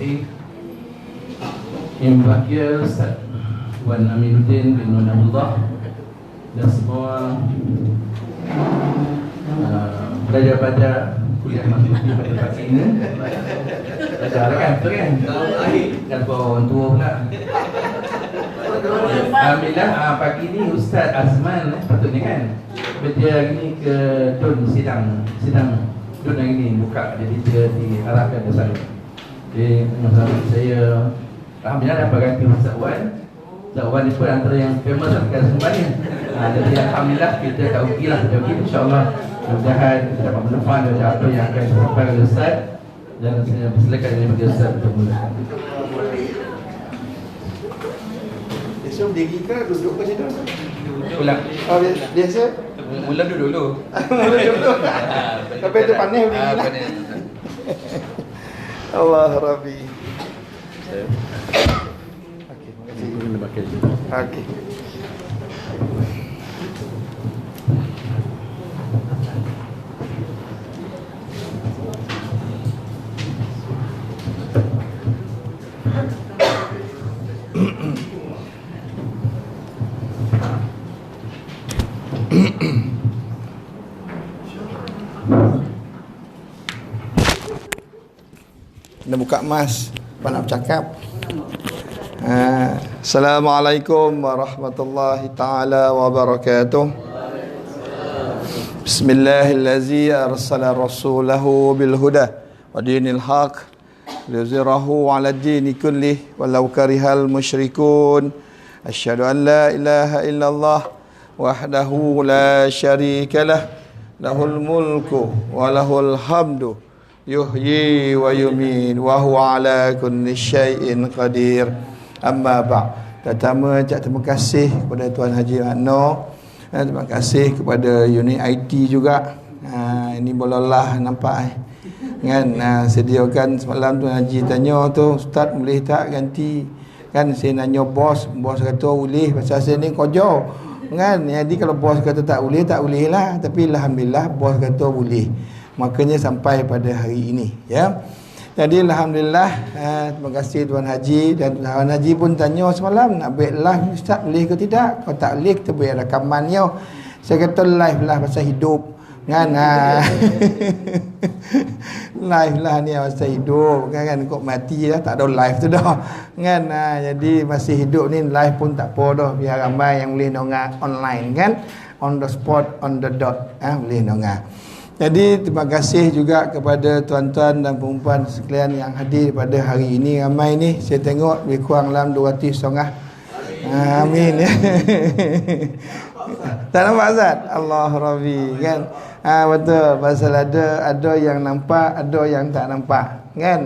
Bismillahirrahmanirrahim. Yang berbahagia Ustaz Wan Aminuddin bin Munawwar dan semua belajar pada kuliah Maghribi pada pagi ini. Belajar kan? Betul kan? Kan orang tua pula. Alhamdulillah pagi ni Ustaz Azman patutnya kan dia hari ni ke Dun sidang Dun hari ni buka, jadi dia diharapkan ke saya. Jadi saya alhamdulillah dapat ganti Ustaz Wan. Ustaz Wan ni pun antara yang famous dekat semuanya. Jadi alhamdulillah kita tak rugilah, insya-Allah mudah-mudahan kita dapat manfaat dari apa yang akan disampaikan oleh Ustaz, dan saya persilakan ini bagi Ustaz untuk mulakan. Biasa berdiri ke duduk ke situ? Ulang. Oh, biasa? Mula duduk dulu. Mula duduk. Tapi itu panas berdiri lah. Allah Rabbi. Okey, terima kasih. Okey. Dah buka emas, apa nak bercakap? Assalamualaikum warahmatullahi ta'ala wabarakatuh. Bismillahirrahmanirrahim. Arsala rasulahu bilhuda wa dinil haq liyuzhirahu ala dini kullih walau karihal musyrikun. Asyhadu an la ilaha illallah wahdahu la syarika lah, lahul mulku wa lahul hamdu yuhyi wa yumin wa huwa ala kulli syai'in qadir. Amma ba'. Pertama terima kasih kepada Tuan Haji Anor, terima kasih kepada unit IT juga. Ini bolehlah nampak kan, sediakan semalam Tuan Haji tanya tu, Ustaz boleh tak ganti kan. Saya nanya bos kata boleh, pasal saya ni kerja kan. Jadi kalau bos kata tak boleh lah, tapi alhamdulillah bos kata boleh, makanya sampai pada hari ini ya. Jadi alhamdulillah, terima kasih Tuan Haji. Dan Tuan Haji pun tanya semalam, nak buat live Ustaz boleh ke tidak? Kalau tak boleh kita buat rakamannya. Saya kata live lah pasal hidup kan. Live lah ni pasal hidup kan, kok mati dah tak ada live tu dah kan. Jadi masih hidup ni live pun tak apa dah, biar ramai yang boleh dengar online kan, on the spot, on the dot boleh dengar. Jadi terima kasih juga kepada tuan-tuan dan perempuan sekalian yang hadir pada hari ini. Ramai ni saya tengok lebih kurang dalam 200 amin ya. Tak nampak Ustaz? Allah Rabbi kan. Betul, pasal ada yang nampak, ada yang tak nampak kan.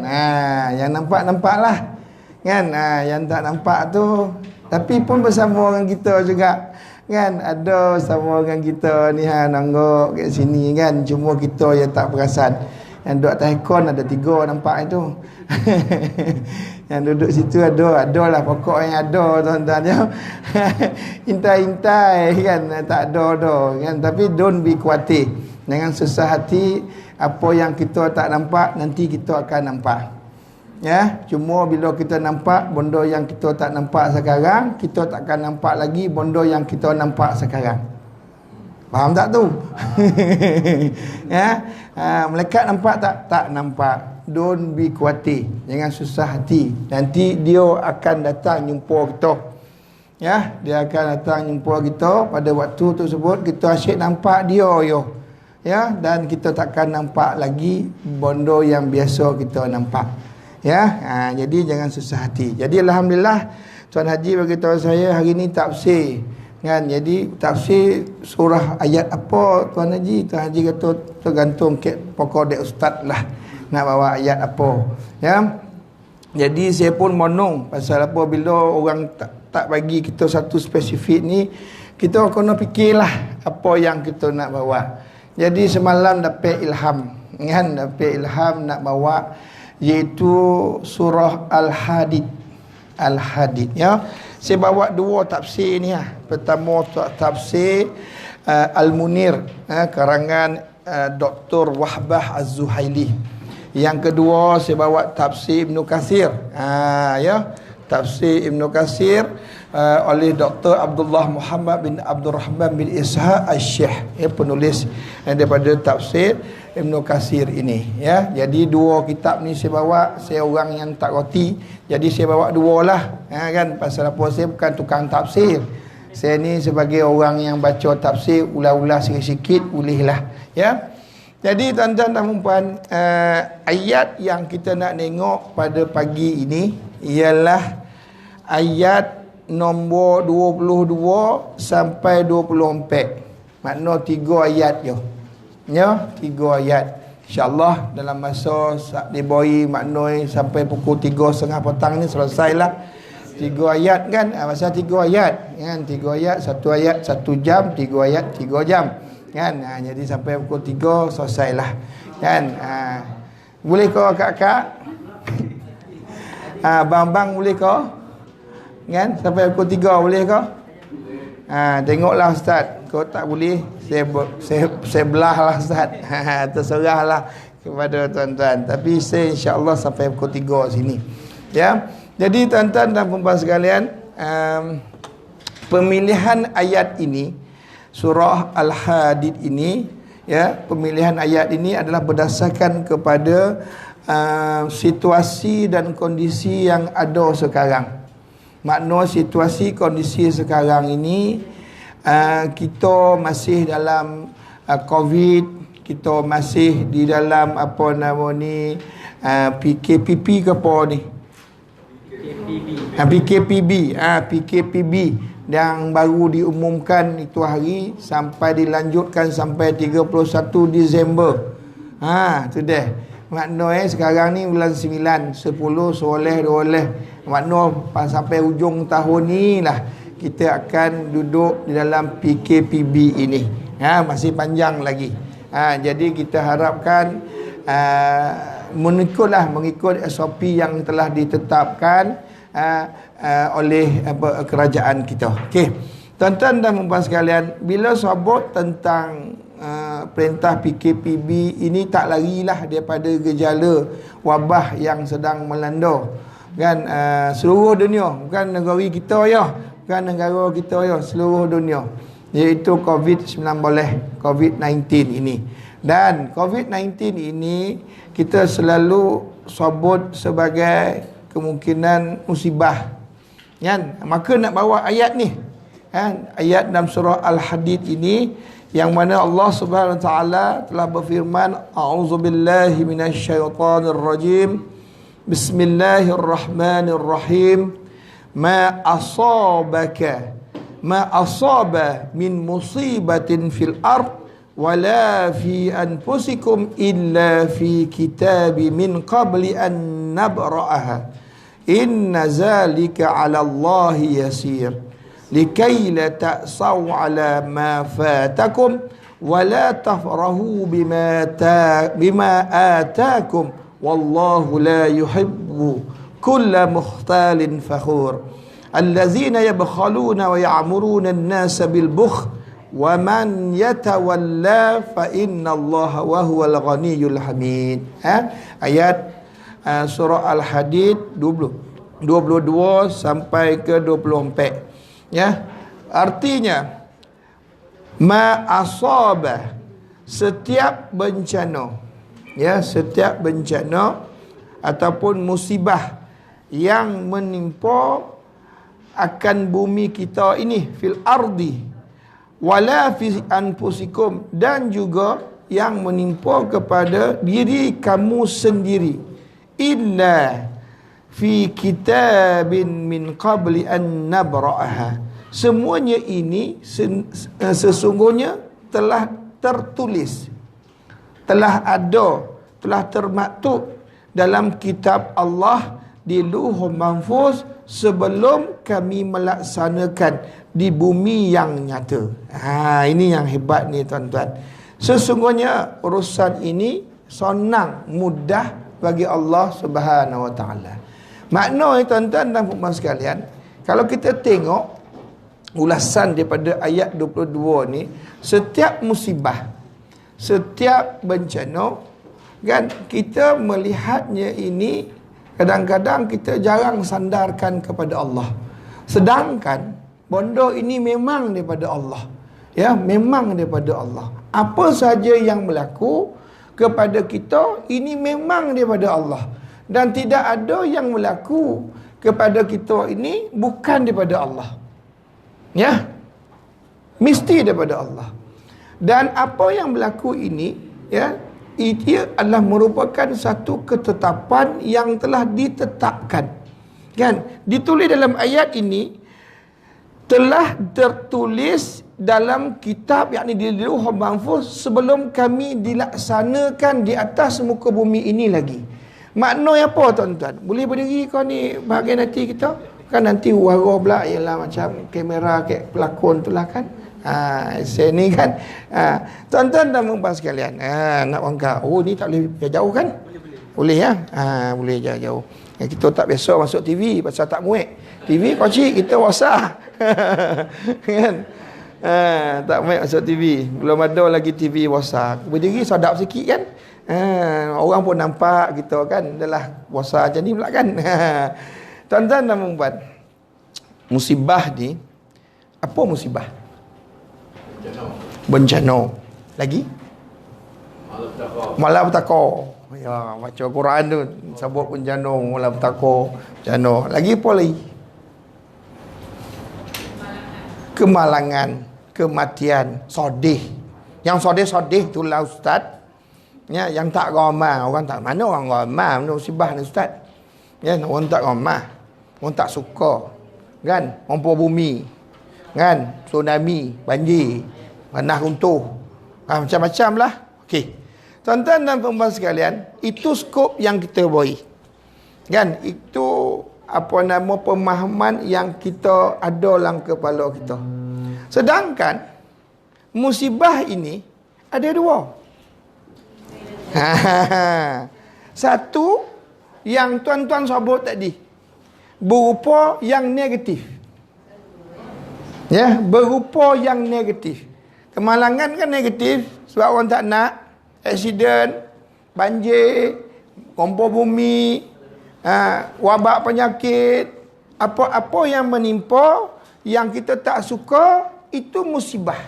Yang nampak lah kan. Yang tak nampak tu tapi pun bersama orang kita juga kan. Ada sama dengan kita ni nanggok kat sini kan, cuma kita yang tak perasan. Yang duduk atas aircon ada 3 nampak itu. Yang duduk situ adalah pokok yang ada tuan-tuan ya. Intai-intai kan, tak ada kan. Tapi don't be khawatir, jangan susah hati. Apa yang kita tak nampak nanti kita akan nampak ya. Cuma bila kita nampak benda yang kita tak nampak sekarang, kita takkan nampak lagi benda yang kita nampak sekarang. Faham tak tu? Ya. Malaikat nampak tak? Tak nampak. Don't be khawatir, jangan susah hati. Nanti dia akan datang jumpa kita. Ya, dia akan datang jumpa kita pada waktu tersebut. Kita asyik nampak dia ya, dan kita takkan nampak lagi benda yang biasa kita nampak. Ya, jadi jangan susah hati. Jadi alhamdulillah Tuan Haji bagi tahu saya hari ni tafsir kan. Jadi tafsir surah ayat apa Tuan Haji? Tuan Haji kata tergantung pokok dek ustaz lah nak bawa ayat apa ya. Jadi saya pun monong pasal apa, bila orang tak bagi kita satu spesifik ni, kita kena fikirlah apa yang kita nak bawa. Jadi semalam dapat ilham kan, dapat ilham nak bawa iaitu surah Al-Hadid ya. Saya bawa 2 tafsir ni Pertama tafsir Al-Munir karangan Dr. Wahbah Az-Zuhaili Yang kedua saya bawa tafsir Ibn Katsir. Ya, tafsir Ibn Katsir oleh Dr. Abdullah Muhammad bin Abdul Rahman bin Ishaq Al-Syekh, penulis daripada tafsir Ibn Katsir ini, ya. Jadi dua kitab ni saya bawa. Saya orang yang tak roti, jadi saya bawa dua lah, kan. Pasal apa? Saya bukan tukang tafsir. Saya ni sebagai orang yang baca tafsir, ulah-ulah sikit-sikit bolehlah, ya. Jadi tuan-tuan dan puan, ayat yang kita nak tengok pada pagi ini ialah ayat nombor 22 sampai 24. Makna 3 ayat je. Ya, 3 ayat. InsyaAllah dalam masa diberi makna sampai pukul 3.30 petang ni selesailah. 3 ayat kan, masa 3 ayat kan, 3 ayat, 1 ayat 1 jam, 3 ayat 3 jam kan. Jadi sampai pukul 3 selesailah kan. Boleh kau akak-akak? Bang-bang boleh kau? Kan sampai pukul 3 boleh kau? Tengoklah ustaz. Kau tak boleh, saya belah lah ustaz. Terserahlah kepada tuan-tuan. Tapi saya insya-Allah sampai pukul 3 sini. Ya. Jadi tuan-tuan dan puan sekalian, pemilihan ayat ini, surah Al-Hadid ini, ya, pemilihan ayat ini adalah berdasarkan kepada situasi dan kondisi yang ada sekarang. Makna situasi kondisi sekarang ini, kita masih dalam COVID, kita masih di dalam apa nama ni, PKPP ke apa ni? PKPB yang baru diumumkan itu hari, sampai dilanjutkan sampai 31 Disember. Tu dah. Makna sekarang ni bulan 9, 10, 11, 12. Makna sampai hujung tahun ni lah kita akan duduk di dalam PKPB ini. Masih panjang lagi. Jadi kita harapkan mengikut SOP yang telah ditetapkan oleh kerajaan kita. Okey. Tuan-tuan dan puan sekalian, bila sebut tentang perintah PKPB ini, tak larilah daripada gejala wabah yang sedang melanda kan, seluruh dunia, bukan negara kita ya, bukan negara kita ya, seluruh dunia, iaitu COVID-19 ini. Dan COVID-19 ini kita selalu sebut sebagai kemungkinan musibah kan. Maka nak bawa ayat ni kan, ayat dalam surah Al-Hadid ini, yang mana Allah Subhanahu wa taala telah berfirman, a'udzubillahi minasyaitonirrajim, bismillahirrahmanirrahim, ma asaba min musibatin fil ard wala fi anfusikum illa fi kitabi min qabli an nabra'aha inna zalika 'ala Allahi yasir likai la ta'saw 'ala ma fatakum wala tafrahu bima atakum wallahu la yuhibbu kulla mukhtalin fakhur allazina yabkhaluna wa ya'muruna an-nasa bil bukhl wa man yatawalla fa innallaha wa huwal ghaniyyul hamid. Ayat surah Al-Hadid 22 sampai ke 24. Ya. Artinya ma asaba, setiap bencana, ya, setiap bencana ataupun musibah yang menimpa akan bumi kita ini, fil ardi wala fi anfusikum, dan juga yang menimpa kepada diri kamu sendiri, illa fi kitabin min qabli an nabra'aha, semuanya ini sesungguhnya telah tertulis, telah ada, telah termaktub dalam kitab Allah di Lauhul Mahfuz sebelum kami melaksanakan di bumi yang nyata. Ini yang hebat ni tuan-tuan. Sesungguhnya urusan ini senang, mudah bagi Allah Subhanahu wa taala. Makna tuan-tuan dan puan sekalian, kalau kita tengok ulasan daripada ayat 22 ni, setiap musibah, setiap bencana Kan kita melihatnya ini kadang-kadang kita jarang sandarkan kepada Allah. Sedangkan bondo ini memang daripada Allah. Ya, memang daripada Allah. Apa saja yang berlaku kepada kita ini memang daripada Allah. Dan tidak ada yang berlaku kepada kita ini bukan daripada Allah. Ya. Mesti daripada Allah. Dan apa yang berlaku ini, ya, ia adalah merupakan satu ketetapan yang telah ditetapkan. Kan? Ditulis dalam ayat ini, telah tertulis dalam kitab, yakni di Lauhul Mahfuz, sebelum kami dilaksanakan di atas muka bumi ini lagi. Maknanya apa tuan-tuan? Boleh berdiri kau ni bahagian hati kita? Kan nanti wara pula ialah macam kamera kayak pelakon tu lah kan. Sini kan. Tuan-tuan dan puan sekalian, nak bangka. Oh ni tak boleh jauh kan? Boleh ya? Boleh jauh-jauh. Kita tak biasa masuk TV pasal tak muat. TV kocik kita wasa. Kan? Tak muat masuk TV. Belum ada lagi TV wasa. Berdiri sadap sikit kan? Orang pun nampak kita kan. Adalah wasa macam ni pula kan? Tuan-tuan dan puan, musibah ni, apa musibah? Bencana. Lagi? Malapetaka. Ya, baca Quran tu sebut bencana, malapetaka, bencana. Lagi apa lagi? Kemalangan, kematian, sedih. Yang sedih-sedih itulah ustaz. Ya, yang tak ramah, orang tak mana orang ramah musibah ni ustaz. Ya, orang tak ramah, orang tak suka. Kan? Gempa bumi. Kan? Tsunami, banjir, tanah runtuh. Macam-macam lah. Okey. Tuan-tuan dan puan sekalian, itu skop yang kita beri. Kan? Itu apa nama pemahaman yang kita ada dalam kepala kita. Sedangkan musibah ini ada dua. Satu yang tuan-tuan sebut tadi, berupa yang negatif. Ya, berupa yang negatif. Kemalangan kan negatif sebab orang tak nak. Aksiden, banjir, gempa bumi, wabak penyakit, apa-apa yang menimpa yang kita tak suka, itu musibah.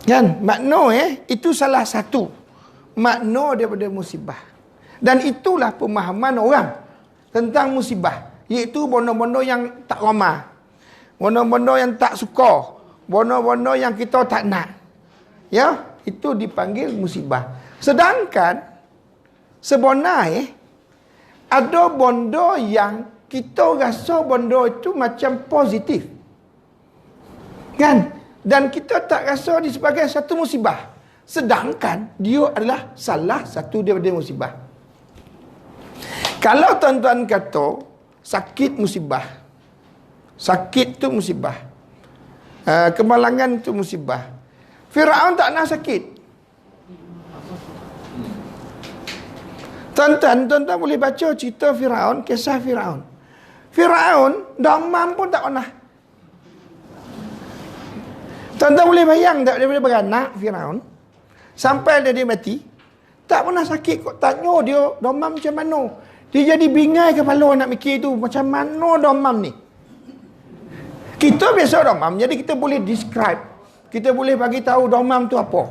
Kan? Makna itu salah satu makna daripada musibah. Dan itulah pemahaman orang tentang musibah, iaitu benda-benda yang tak ramah, benda-benda yang tak suka, benda-benda yang kita tak nak. Ya, itu dipanggil musibah. Sedangkan sebenarnya ada benda yang kita rasa benda itu macam positif. Kan? Dan kita tak rasa dia sebagai satu musibah. Sedangkan dia adalah salah satu daripada musibah. Kalau tuan-tuan kata sakit musibah, sakit tu musibah, kemalangan tu musibah. Firaun tak nak sakit. Tuan-tuan boleh baca cerita Firaun, kisah Firaun. Firaun demam pun tak pernah. Tuan-tuan boleh bayang tak daripada beranak Firaun sampai dia mati, tak pernah sakit kok. Tanya dia demam macam mana. Dia jadi bingai kepala nak mikir tu, macam mana demam ni. Kita biasa demam, jadi kita boleh describe. Kita boleh bagi tahu demam tu apa.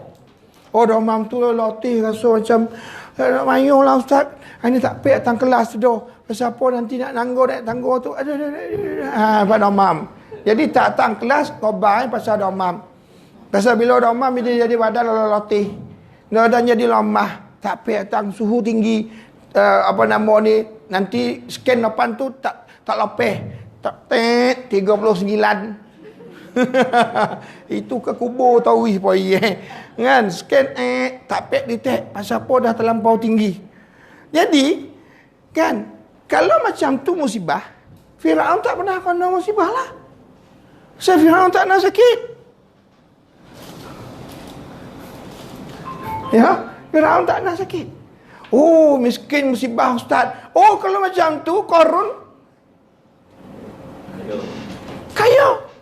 Oh, demam tu latih rasa macam nak mayuh lah ustaz. Ini tak payah datang kelas tu dah. Pasal apa nanti nak nanggur tu. Pasal demam. Jadi tak datang kelas, khabar pasal demam. Pasal bila demam dia jadi badan latih. Dan jadi lemah. Tak payah datang suhu tinggi. Nanti scan depan tu tak lepeh. Tak 39. Itu ke kubur tauih poi kan scan tak pek detect pasal apa dah terlampau tinggi. Jadi kan kalau macam tu musibah, Firaun tak pernah kena musibah lah. Sebab Firaun tak nak sakit. Ya, Firaun tak nak sakit. Oh, miskin musibah ustaz. Oh, kalau macam tu Qarun kaya.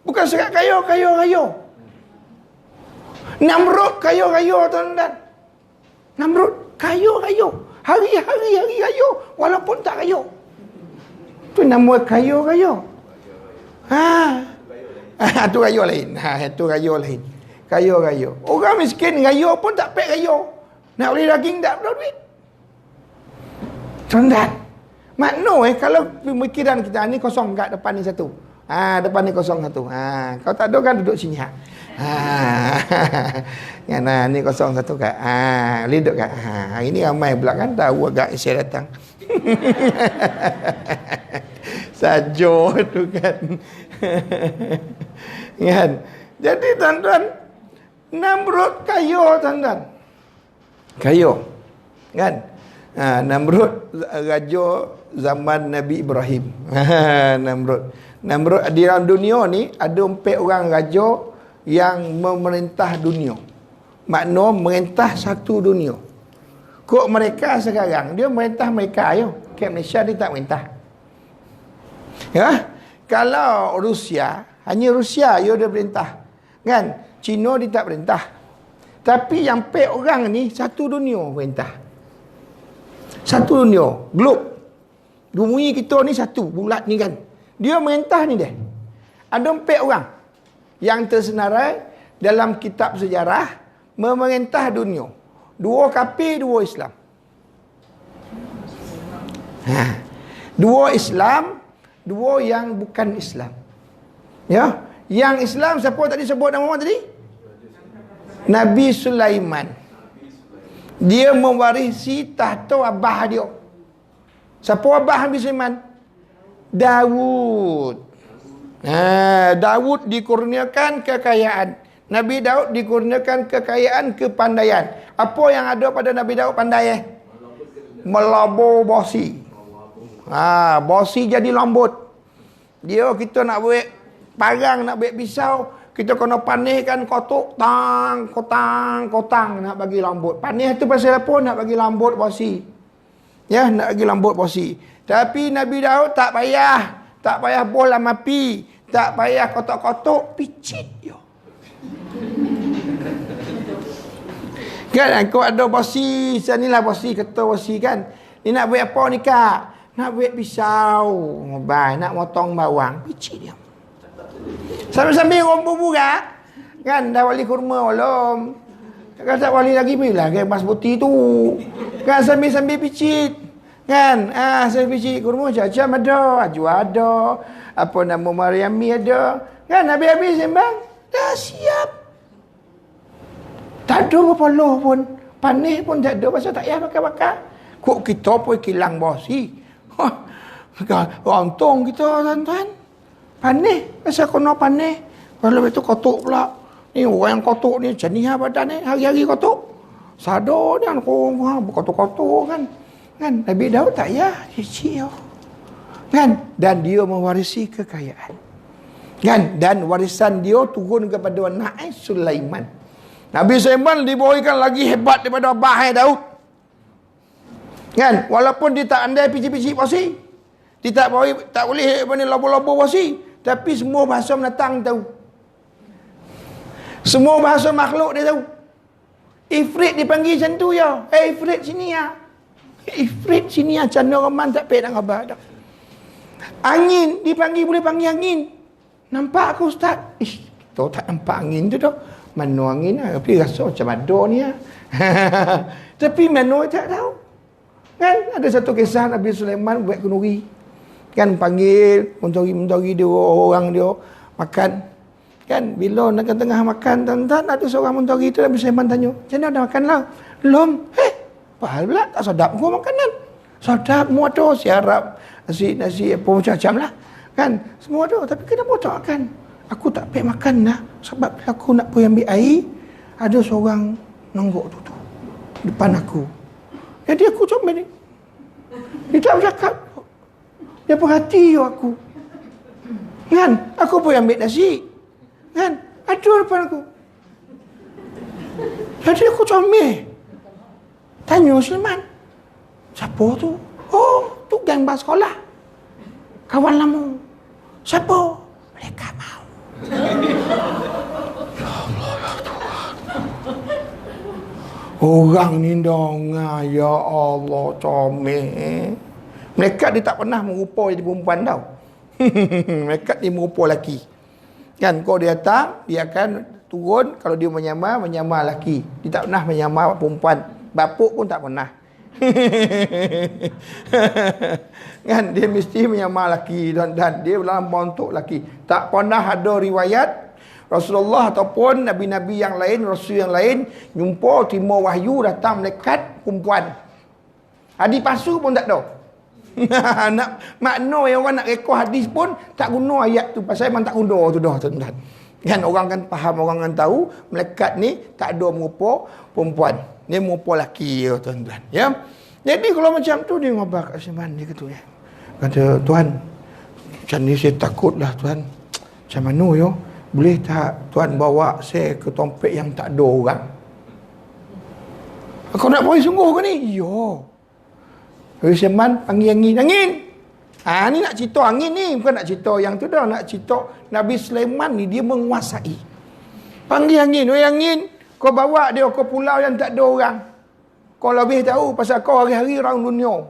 Bukan sekat kaya. Namrud kaya tuan-tuan. Namrud. Kayu. Hari-hari kayu. Walaupun tak kayu. Tu nama kayu. Tu kayu lain. Tu kayu lain. Kayu. Orang miskin kayu pun tak pek kayu. Nak beli daging tak ada duit. Tuan-tuan. Makna kalau pemikiran kita ni kosong kat depan ni satu. Depan ni kosong satu. Kau tak ada kan duduk sini. Ni kosong satu kat. Boleh duduk kat. Hari ni ramai pula kan tahu agak saya datang. Sajo tu kan. Kan. Jadi tuan-tuan, Namrud kayu tuan-tuan. Kayu. Kan? Namrud raja zaman Nabi Ibrahim. Namrud di dalam dunia ni ada 4 orang raja yang memerintah dunia. Makna merintah satu dunia. Kok mereka sekarang dia merintah mereka ayo. Kat Malaysia dia tak merintah. Ya? Kalau Rusia, hanya Rusia dia perintah. Kan? Cina dia tak perintah. Tapi yang 4 orang ni satu dunia perintah. Satu dunia, globe. Bumi kita ni satu, bulat ni kan. Dia merintah ni dia. Ada 4 orang yang tersenarai dalam kitab sejarah memerintah dunia. 2 kafir, 2 Islam. 2 Islam, 2 yang bukan Islam. Ya, yang Islam siapa tadi sebut nama tadi? Nabi Sulaiman. Dia mewarisi tahta abah dia. Siapa abah Nabi Sulaiman? Daud. Daud dikurniakan kekayaan. Nabi Daud dikurniakan kekayaan, kepandaian. Apa yang ada pada Nabi Daud pandai? Melabur bosi. Bosi jadi lembut. Kita nak buat parang, nak buat pisau, kita kena panihkan kotak, kotang nak bagi lembut. Panih tu pasal apa? Nak bagi lembut bosi. Ya, nak bagi lembut bosi. Tapi Nabi Daud tak payah bola api, tak payah kotak-kotak, picit dia. Kan kau ada bosi, sanilah bosi, kata bosi kan. Ni nak buat apa ni kak? Nak buat pisau, nak motong bawang, picit dia. Sambil-sambil rombo burak, kan dah wali kurma belum. Kalau tak wali lagi bila ke mas putih tu. Kan sambil-sambil picit. Kan? Sambil picit kurma macam-macam ada, aju ada, apa nama Mariami ada. Kan habis-habis sembang, dah siap. Tak ada apa loh pun. Panih pun tak ada, pasal tak payah bakar-bakar. Kok kita pun kilang bosi. Untung kita tuan-tuan. Panih, pasal kena panih. Kalau itu kotuk pula. Ni orang yang kotuk ni, jenis badan ni, hari-hari kotuk. Sadar ni, berkotuk-kotuk kan. Kan, Nabi Daud tak ya, cicik ya. Kan, dan dia mewarisi kekayaan. Kan, dan warisan dia turun kepada anak Sulaiman. Nabi Sulaiman dibawakan lagi hebat daripada Abah Daud. Kan, walaupun dia tak andai picik-picik bosi. Dia tak boleh lobo-lobo bosi. Tapi semua bahasa binatang tahu. Semua bahasa makhluk dia tahu. Ifrit dipanggil macam tu ya. Ifrit sini ya. Ifrit sini ya. Canda Rahman tak payah nak khabar dah. Angin dipanggil, boleh panggil angin. Nampak aku ustaz? Kita tak nampak angin tu dah. Mana angin lah. Tapi rasa macam ada ni ya. Tapi mana tak tahu. Kan ada satu kisah Nabi Sulaiman buat kenduri. Kan panggil mentari dia, orang dia makan. Kan bila nak tengah makan tuan-tuan, ada seorang mentari tu Nabi Sulaiman tanya, "Macam mana dah makan lah?" "Belum." Pahal pula tak sedap kau makanan. Sedap semua tu, siarap, nasi apa macam-macam lah. Kan semua tu, tapi kenapa tak makan? Aku tak payah makan lah. Sebab aku nak pergi ambil air, ada seorang nenggok tu depan aku. Jadi aku comel ni. Dia tak bercakap. Dia perhati aku. Kan? Aku pun ambil nasi. Kan? Ada depan aku. Jadi aku comel. Tanya Sulaiman. Siapa tu? Oh, tu geng bas sekolah. Kawan lama. Siapa? Mereka mau. Ya Allah, ya Tuhan. Orang ni dengar, ya Allah, comel. Malaikat dia tak pernah merupa jadi perempuan tau. Malaikat dia merupa lelaki. Kan, kalau dia datang, dia akan turun. Kalau dia menyamar lelaki. Dia tak pernah menyamar perempuan. Bapuk pun tak pernah. Kan, dia mesti menyamar lelaki. Dan dia dalam bentuk lelaki. Tak pernah ada riwayat Rasulullah ataupun Nabi-Nabi yang lain, Rasul yang lain jumpa terima wahyu datang malaikat perempuan. Hadis palsu pun tak ada. Nak makna yang orang nak rekod hadis pun tak guna ayat tu, pasal memang tak guna tu dah tuan-tuan. Kan orang kan faham, orang kan tahu malaikat ni tak ada merupa perempuan. Dia merupa lelaki tuan-tuan. Ya. Jadi kalau macam tu dia ngabak kat Sulaiman dia kata ya. Kata, "Tuan, macam ni saya takutlah tuan. Macam mana yo? Boleh tak tuan bawa saya ke tempat yang tak ada orang?" "Kau nak pergi sungguh ke ni?" "Ya." Sulaiman panggil angin. Ni nak cerita angin ni, bukan nak cerita yang tu dah, nak cerita Nabi Sulaiman ni dia menguasai. Panggil angin, "Wei angin, kau bawa dia ke pulau yang tak ada orang. Kau lebih tahu pasal kau hari-hari orang dunia."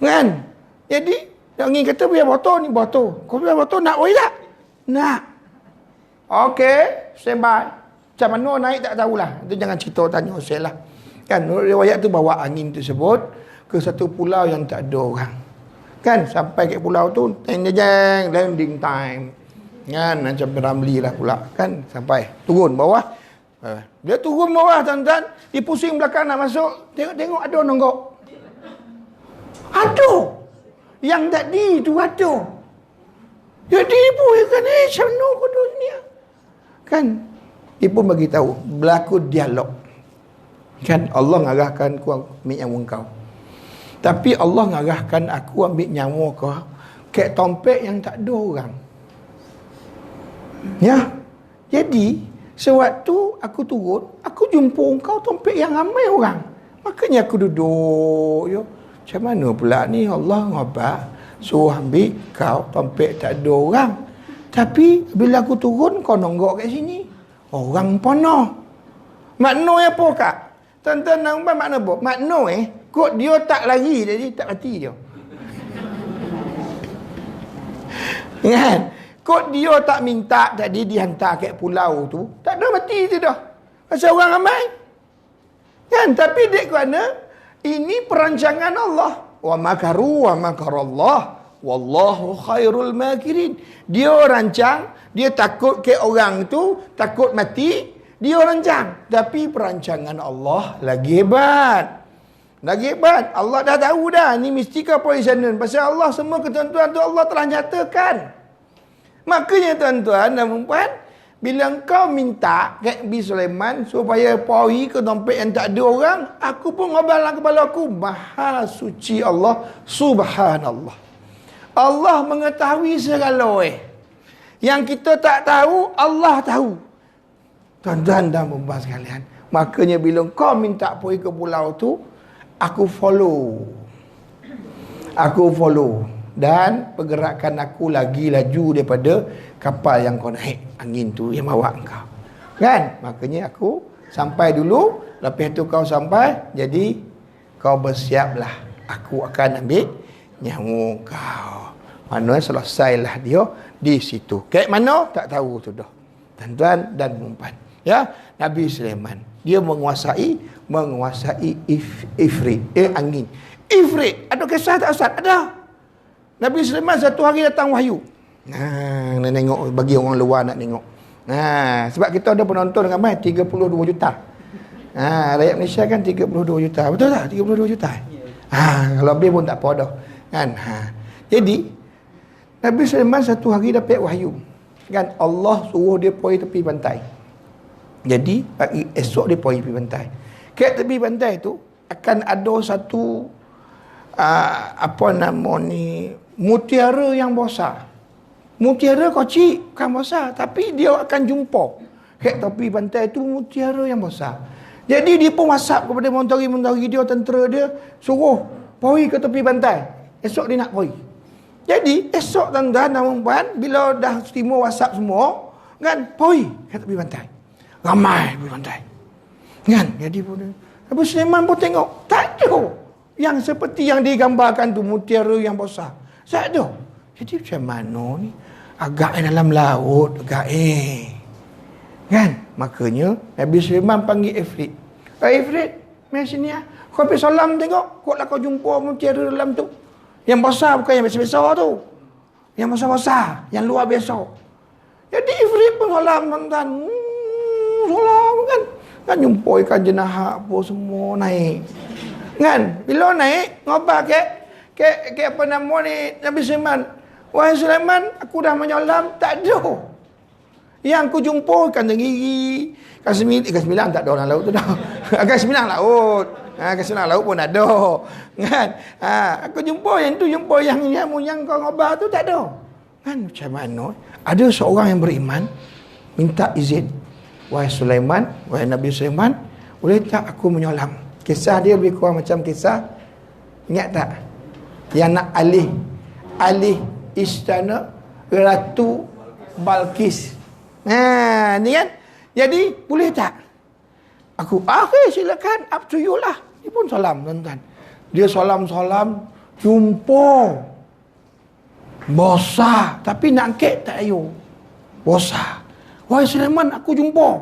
Kan? Jadi angin kata, "Biar botol ni botol. Kau biar botol nak pergi tak?" "Nak." "Okey, standby." Macam mana naik tak tahulah. Itu jangan cerita tanya saya lah. Kan, riwayat tu bawa angin tersebut ke satu pulau yang tak ada orang. Kan, sampai ke pulau tu, jeng landing time. Kan, macam Ramli lah pula. Kan, sampai. Turun bawah. Dia turun bawah, tuan-tuan. Dia pusing belakang nak masuk. Tengok ada nonggok. Ada. Yang tadi tu ada. Jadi ibu kan, macam mana kau duduk ni? Kan, dia pun bagi tahu, berlaku dialog. Kan, Allah ngarahkan aku ambil nyawa kau. Tapi Allah ngarahkan aku ambil nyawa kau kat tempat yang tak ada orang. Ya. Jadi, sewaktu aku turun, aku jumpa kau tempat yang ramai orang. Makanya aku duduk. Ya. Macam mana pula ni Allah ngabak suruh ambil kau tempat tak ada orang. Tapi bila aku turun kau nonggok kat sini. Orang panah. Makna apa kak? Tuan-tuan nampak makna apa? Makna kot dia tak lari jadi tak mati dia. Kan? Kot dia tak minta tadi dihantar kat pulau tu, tak ada mati tu dah. Pasal orang ramai. Kan? Tapi dek kerana ini perancangan Allah. Wa makaru wa makarallah wallahu khairul makirin. Dia rancang, dia takut ke orang tu, takut mati, dia rancang. Tapi perancangan Allah lagi hebat. Lagi hebat. Allah dah tahu dah, ni mesti kau pergi sana. Pasal Allah semua ketentuan tu Allah telah nyatakan. Makanya tuan-tuan dan puan, bila kau minta kat Nabi Sulaiman supaya pergi ke tempat yang tak ada orang, aku pun ngobalah kepala aku, Maha suci Allah, subhanallah. Allah mengetahui segala yang kita tak tahu, Allah tahu. Tuan-tuan dan puan sekalian, makanya bila kau minta pergi ke pulau tu, aku follow. Dan pergerakan aku lagi laju daripada kapal yang kau naik, angin tu yang bawa engkau. Kan? Makanya aku sampai dulu, lepas tu kau sampai, jadi kau bersiaplah. Aku akan ambil nyawa kau. Mana selesailah dia di situ. Kayak mana? Tak tahu tu dah. Tuan-tuan dan puan. Ya, Nabi Sulaiman, dia menguasai ifrit, angin. Ifrit, ada kisah tak Ustaz? Ada. Nabi Sulaiman satu hari datang wahyu. Nak tengok, bagi orang luar nak tengok. Sebab kita ada penonton ramai 32 juta. Rakyat Malaysia kan 32 juta. Betul tak? 32 juta. Kalau lebih pun tak apa dah. Kan? Jadi Nabi Sulaiman satu hari dapat wahyu. Kan Allah suruh dia pergi tepi pantai. Jadi pagi esok dia pergi tepi pantai. Kat tepi pantai tu akan ada satu mutiara yang besar. Mutiara kecil, bukan besar, tapi dia akan jumpa kat tepi pantai tu mutiara yang besar. Jadi dia pun WhatsApp kepada menteri-menteri dia, tentera dia, suruh pergi ke tepi pantai. Esok dia nak pergi. Jadi esok tuan-tuan dan puan, bila dah terima WhatsApp semua, kan pergi ke tepi pantai. Ramai tepi pantai. Kan? Jadi pun Nabi Sulaiman pun tengok, tak ada yang seperti yang digambarkan tu, mutiara yang besar. Tak ada. Jadi macam mana ni? Agak dalam laut, agak kan? Makanya Nabi Sulaiman panggil Ifrit. Ifrit, mari sini ah. Kau pergi salam tengok, kau lah kau jumpa mutiara dalam tu. Yang besar bukan yang biasa-biasa tu. Yang besar-besar, yang luar biasa. Jadi Ifrit pun salam tuan-tuan. Salam kan. Kan jumpa ikan jenaha apa semua naik. Kan? Bila naik, ngobar ke apa nama ni Nabi Sulaiman. Wahai Sulaiman, aku dah menyalam, tak ada. Yang aku jumpa ikan tenggiri, ikan sembilan tak ada orang laut tu dah. Ikan sembilan laut. Ikan sembilan laut pun ada. Kan? Aku jumpa yang kau ngobar tu tak ada. Kan macam mana? Ada seorang yang beriman minta izin. Wahai Sulaiman, wahai Nabi Sulaiman, boleh tak aku menyelam? Kisah dia lebih kurang macam kisah, ingat tak? Yang nak alih istana Ratu Balqis. Ni kan? Jadi boleh tak? Aku, silakan, up to you lah. Dia pun salam tuan-tuan. Dia salam, jumpa besar, tapi nak angkat tak ayo. Besar. Wahai Sulaiman, aku jumpa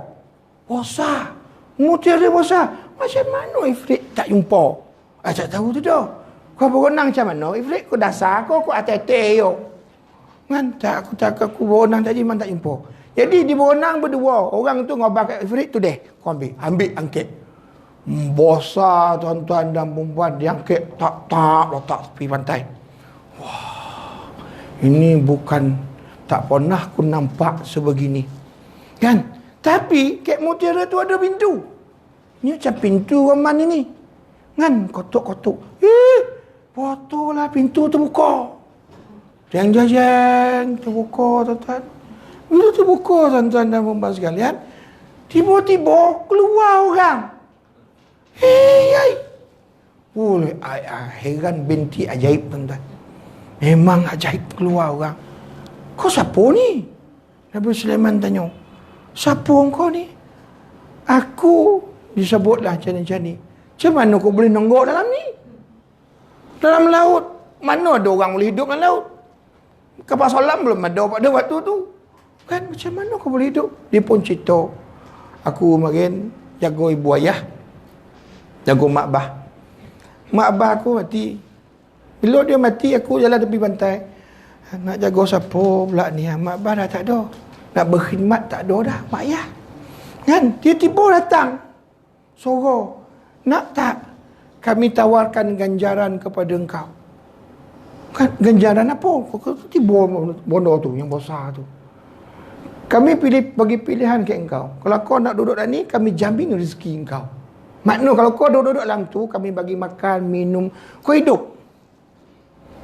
besar, mutiara besar. Macam mana Ifrit tak jumpa? Tak tahu tu dah. Kau berenang macam mana Ifrit? Kau dasar kau atas-atas yo. Kan aku berenang tadi memang tak jumpa. Jadi di berenang berdua. Orang tu ngobar kat Ifrit tu deh. Kau ambil angkat. Besar tuan-tuan dan perempuan, dia angkat tak letak tepi pantai. Wah. Ini bukan, tak pernah aku nampak sebegini. Kan? Tapi kat mutiara tu ada pintu. Ni macam pintu Roman ini. Kan? Kotok-kotok. Betul lah pintu terbuka. Jeng-jeng terbuka tuan-tuan. Bila terbuka tuan-tuan dan perempuan sekalian, tiba-tiba keluar orang. Boleh heran binti ajaib tuan-tuan. Memang ajaib keluar orang. Kau siapa ni? Nabi Sulaiman tanya. Siapa kau ni? Aku disebutlah macam ni. Macam mana kau boleh nonggok dalam ni? Dalam laut. Mana ada orang boleh hidup dalam laut? Kapal selam belum ada pada waktu tu. Kan macam mana kau boleh hidup? Dia pun cerita. Aku kemarin jaga ibu ayah. Jaga mak bah. Mak bah aku mati. Bila dia mati, aku jalan tepi pantai. Nak jaga siapa pula ni? Mak bah dah tak ada. Nak berkhidmat tak ada dah, mak ayah. Kan? Dia tiba datang. Suruh. Nak tak kami tawarkan ganjaran kepada engkau? Kan? Ganjaran apa? Tiba bondo tu, yang besar tu. Kami bagi pilihan ke engkau. Kalau kau nak duduk dalam ni, kami jamin rezeki engkau. Makna kalau kau duduk dalam tu, kami bagi makan, minum, kau hidup.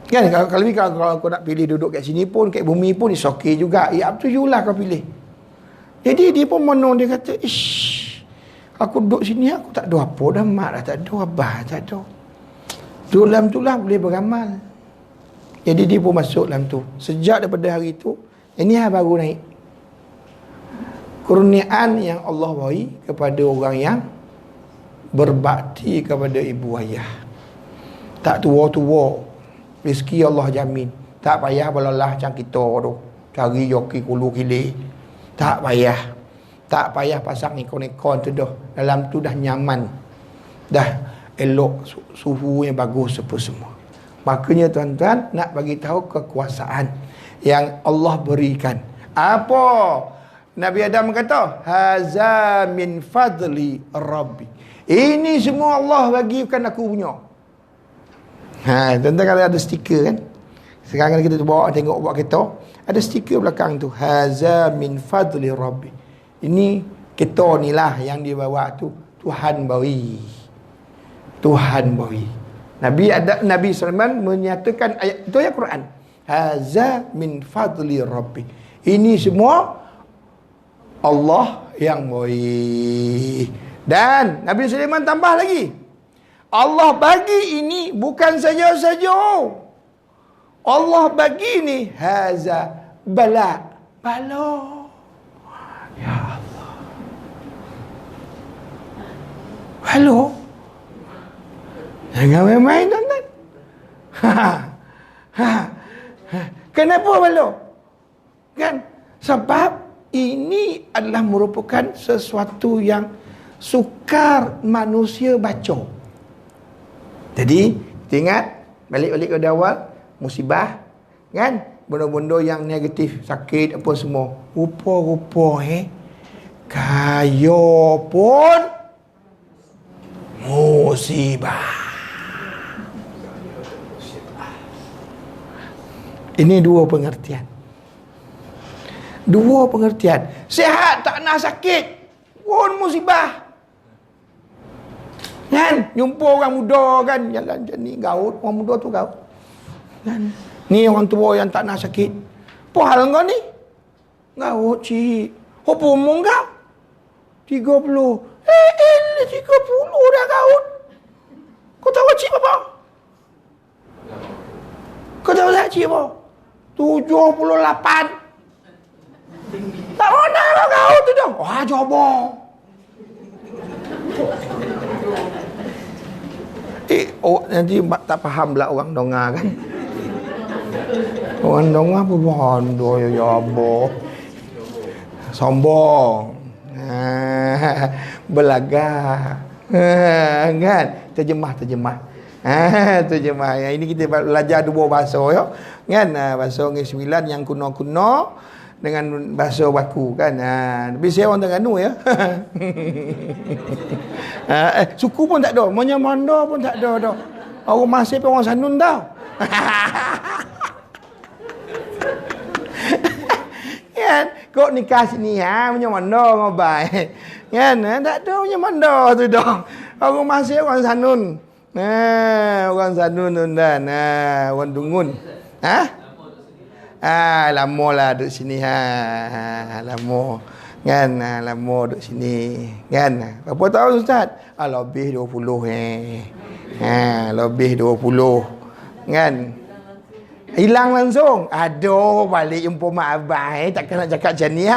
Kan? Kalau kau nak pilih duduk kat sini pun, kat bumi pun, is okay juga. Up to you lah kau pilih. Jadi dia pun menung, dia kata, aku duduk sini, aku tak ada apa dah, mak dah tak ada, abah tak ada. Duduk dalam tu lah boleh beramal. Jadi dia pun masuk dalam tu. Sejak daripada hari tu, ini baru naik. Kurniaan yang Allah beri kepada orang yang berbakti kepada ibu ayah. Tak tua-tua. Rezeki Allah jamin. Tak payah belalah macam kita tu. Cari joki kulu kilir. Tak payah. Tak payah pasang ikon-ikon tu dah. Dalam tu dah nyaman. Dah elok, suhu yang bagus apa semua. Makanya tuan-tuan nak bagi tahu kekuasaan yang Allah berikan. Apa? Nabi Adam kata, haza min fadli rabbi. Ini semua Allah bagikan aku punya. Tuan-tuan kalau ada stiker kan. Sekarang kita bawa tengok buat kita, ada stiker belakang tu, haza min fadli rabbi. Ini kita ni lah yang dibawa tu, Tuhan beri. Tuhan beri. Nabi Sulaiman menyatakan ayat itu, ayat Quran. Haza min fadli rabbi. Ini semua Allah yang beri. Dan Nabi Sulaiman tambah lagi. Allah bagi ini bukan saja-saja. Allah bagi ini haza bala. Bala. Ya Allah. Balo. Jangan main-main tuan-tuan. Kenapa balo? Kan? Sebab ini adalah merupakan sesuatu yang sukar manusia baca. Jadi, kita ingat balik-balik ke awal, musibah, kan? Benda-benda yang negatif, sakit apa semua. Rupa-rupa kaya pun musibah. Ini dua pengertian. Dua pengertian. Sihat tak nak sakit pun musibah. Kan? Jumpa orang muda kan jalan macam ni, gaut. Orang muda tu gaut. Kan? Ni orang tua yang tak nak sakit. Apa hal kau ni? Gaut cik. Apa umur kau? 30. 30 dah gaut. Kau tahu cik apa? Kau tahu tak cik apa? 78. Tak mana kau gaut tu dong. Wah, coba. Nanti tak faham pula orang donga kan. Orang donga pun bondo ya boh. Sombong. Belaga. Kan? Terjemah. Terjemah. Yang ini kita belajar dua bahasa ya. Kan? Bahasa Negeri Sembilan yang kuno-kuno dengan bahasa baku kan. Tapi saya orang Terengganu ya. Suku pun tak ada, Monyamanda pun tak ada dah. Orang Masih pun orang Sanun tau. Kan? Kok nikah sini Monyamanda ngobai. Kan? Tak ada Monyamanda tu dah. Orang Masih orang Sanun. Orang Sanun tu dan orang Dungun. Lama lah duduk sini lama kan, lama duduk sini kan. Berapa tahun Ustaz? Lebih 20 lebih 20 kan. Hilang langsung. Aduh, balik jumpa mak abang takkan nak cakap macam ni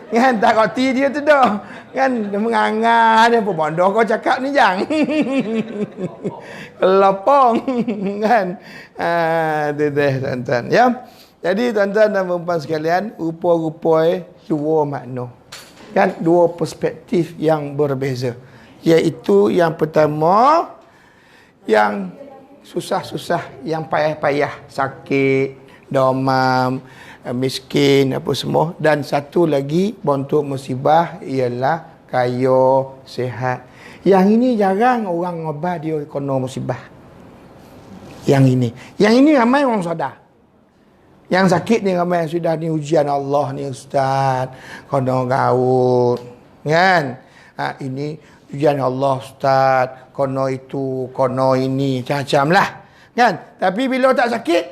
kan. Tak roti dia tu dah kan. Dia mengangar dia pun bodoh kau cakap ni jang. Kelopong kan. Tu tuan-tuan ya. Jadi tuan-tuan dan puan sekalian, rupa-rupa dua makna. Kan, dua perspektif yang berbeza. Iaitu yang pertama, yang susah-susah, yang payah-payah, sakit, demam, miskin, apa semua. Dan satu lagi, bentuk musibah ialah kaya, sihat. Yang ini jarang orang ngobat dia kena musibah. Yang ini ramai orang sadar. Yang sakit ni ramai yang sudah ni ujian Allah ni Ustaz. Kena gaut. Kan? Ini ujian Allah Ustaz. Kena itu, kena ini. Macam-macam lah. Kan? Tapi bila tak sakit,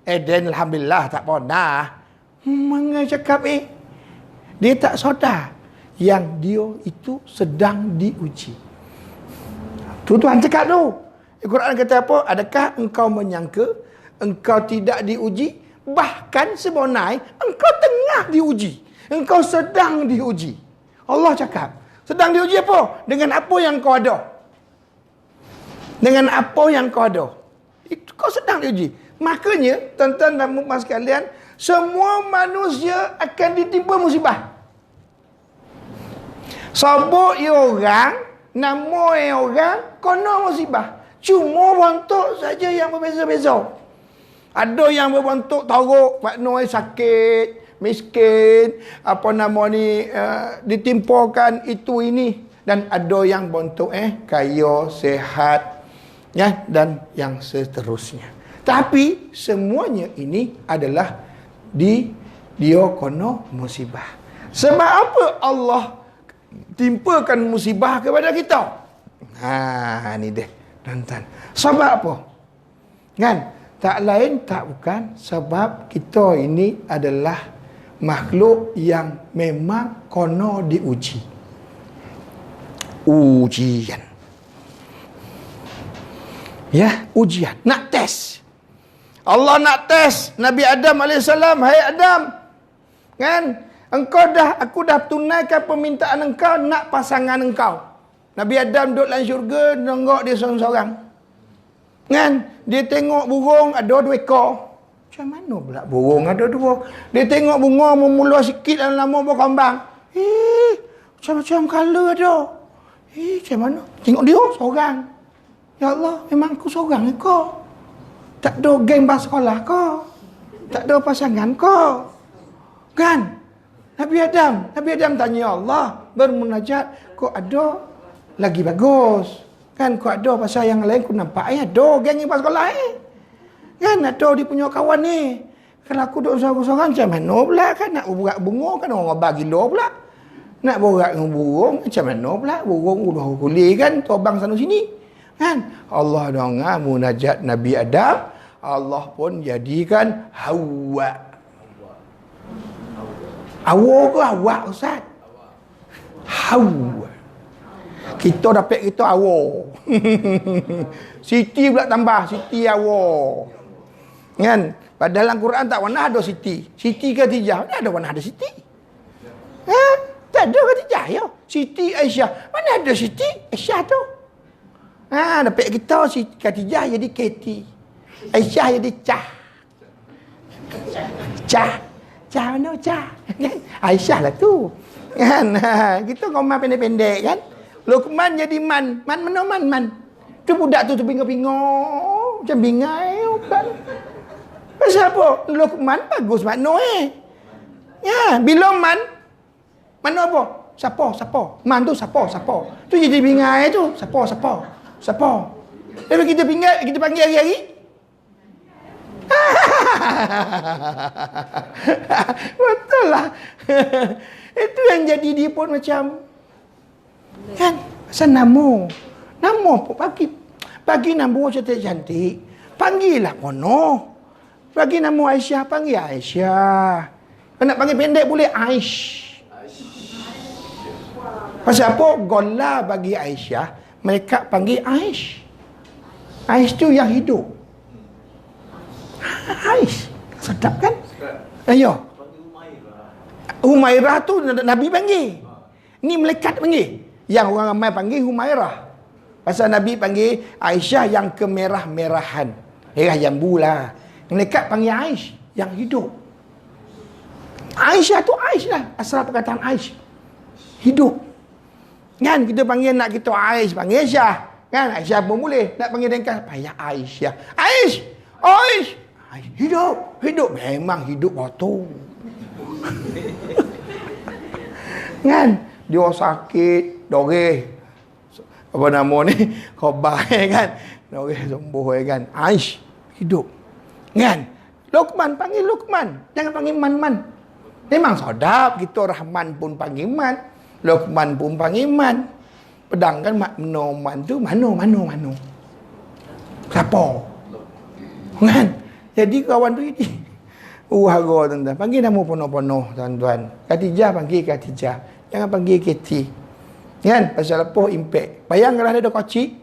dan Alhamdulillah tak pernah. Mengai cakap dia tak sedar yang dia itu sedang diuji. Tu Tuhan cakap tu. Al-Quran kata apa? Adakah engkau menyangka engkau tidak diuji? Bahkan sebenarnya engkau tengah diuji. Engkau sedang diuji. Allah cakap. Sedang diuji apa? Dengan apa yang kau ada. Dengan apa yang kau ada. Itu kau sedang diuji. Makanya, tuan-tuan dan puan sekalian, semua manusia akan ditimpa musibah. Sabuk orang, nama orang, kena musibah. Cuma bentuk saja yang berbeza-beza. Ada yang berbentuk teruk, makna sakit, miskin, ditimpakan itu ini. Dan ada yang bentuk kaya, sehat, ya, dan yang seterusnya. Tapi semuanya ini adalah dia kena musibah. Sebab apa Allah timpakan musibah kepada kita? Ni dia, tuan-tuan. Sebab apa? Kan? Tak lain tak bukan sebab kita ini adalah makhluk yang memang kena diuji. Ujian. Ya, ujian. Nak tes. Allah nak tes Nabi Adam AS. Hai Adam. Kan? Aku dah tunaikan permintaan engkau nak pasangan engkau. Nabi Adam duduk dalam syurga, nengok dia seorang-seorang. Kan? Dia tengok burung ada 2 ekor. Macam mana pula burung ada 2? Dia tengok bunga memulai sikit dalam lama berkembang. Macam-macam colour ada. Macam mana? Tengok dia seorang. Ya Allah, memang aku seorang kau. Tak ada geng bas sekolah kau. Tak ada pasangan kau. Kan? Nabi Adam tanya Allah, bermunajat, kau ada lagi bagus. Kan kau ada pasal yang lain aku nampak ada geng bas sekolah Kan ada dia punya kawan ni. Kalau aku duduk seorang-seorang macam mana pula kan nak berat bunga kan orang bagi lo pula. Nak berat dengan burung macam mana pula burung udah kulit kan terbang sana sini. Kan Allah dengar munajat Nabi Adam, Allah pun jadikan Hawa. Hawa ke Hawa Ustaz? Hawa. Kita dapat kita Hawa. Siti pula tambah Siti Hawa. Kan? Padahal dalam Quran tak pernah ada Siti. Siti Khadijah, mana ada pernah ada Siti? Tak ada Khadijah ya. Siti Aisyah, mana ada Siti Aisyah tu? Dapat kita Siti Khadijah jadi Keti. Aisyah jadi Cah. Cah mana Cah? Aisyah lah tu. Kan? Kita ngomong pendek-pendek kan? Luqman jadi Man. Man mana Man? Tu budak tu bingung-bingung. Macam bingai kan? Pasal apa? Luqman bagus makna Ya, bila Man mana apa? Siapa? Man tu siapa? Tu jadi bingai tu. Siapa? Lalu kita panggil hari-hari. Betul lah. Itu yang jadi dia pun macam kan? Pasal nama pun bagi nama cantik-cantik. Panggillah kono. Bagi nama Aisyah, panggil Aisyah. Kalau nak panggil pendek boleh Aish. Pasal apa? Gola bagi Aisyah, mereka panggil Aish. Aish tu yang hidup. Aish. Sedap kan? Ayo. Humairah tu Nabi panggil. Ni malaikat panggil. Yang orang ramai panggil Humairah. Pasal Nabi panggil Aisyah yang kemerah-merahan. Merah jambu lah. Malaikat panggil Aish yang hidup. Aisyah tu Aish lah. Asal perkataan Aish. Hidup. Kan kita panggil nak kita Aish, panggil Aisyah. Kan Aisyah pun boleh. Nak panggil ringkas, payah Aisyah. Aish. Hidup. Memang hidup waktu. Kan dia sakit, doreh. Apa nama ni? Khabar kan. Doreh sembuh kan. Aish hidup. Kan? Luqman panggil Luqman. Jangan panggil Man. Memang sedap kita Rahman pun panggil Man. Luqman pun panggil Man. Pedangkan makna Man tu mano. Siapa? Kan? Jadi kawan tu ini. Harga tuan-tuan. Panggil nama penuh-penuh tuan-tuan. Khadijah panggil Khadijah. Jangan panggil Keti. Kan? Pasal apa? Impact. Bayang kalau ada kocik.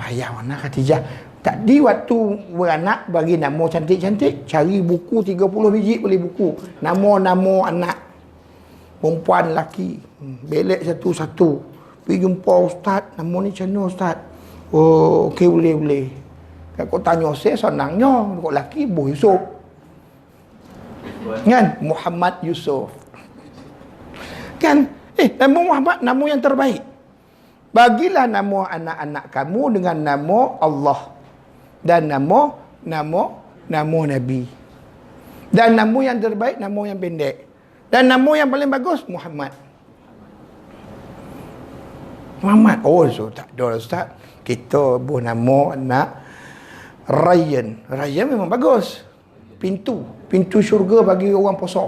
Bayang mana Khadijah. Tadi waktu beranak bagi nama cantik-cantik, cari buku 30 biji boleh buku. Nama-nama anak. Perempuan, lelaki. Belek satu-satu. Pergi jumpa ustaz, nama ni macam mana ustaz? Oh, okey boleh. Kau tanya saya senangnya, kau lelaki Bu Yusuf. Kan? Muhammad Yusuf. Kan? Nama Muhammad nama yang terbaik. Bagilah nama anak-anak kamu dengan nama Allah. Dan nama Nabi. Dan nama yang terbaik, nama yang pendek. Dan nama yang paling bagus, Muhammad. Oh, so tak ada ustaz. Kita buh nama anak Rayyan. Rayyan memang bagus. Pintu syurga bagi orang puasa.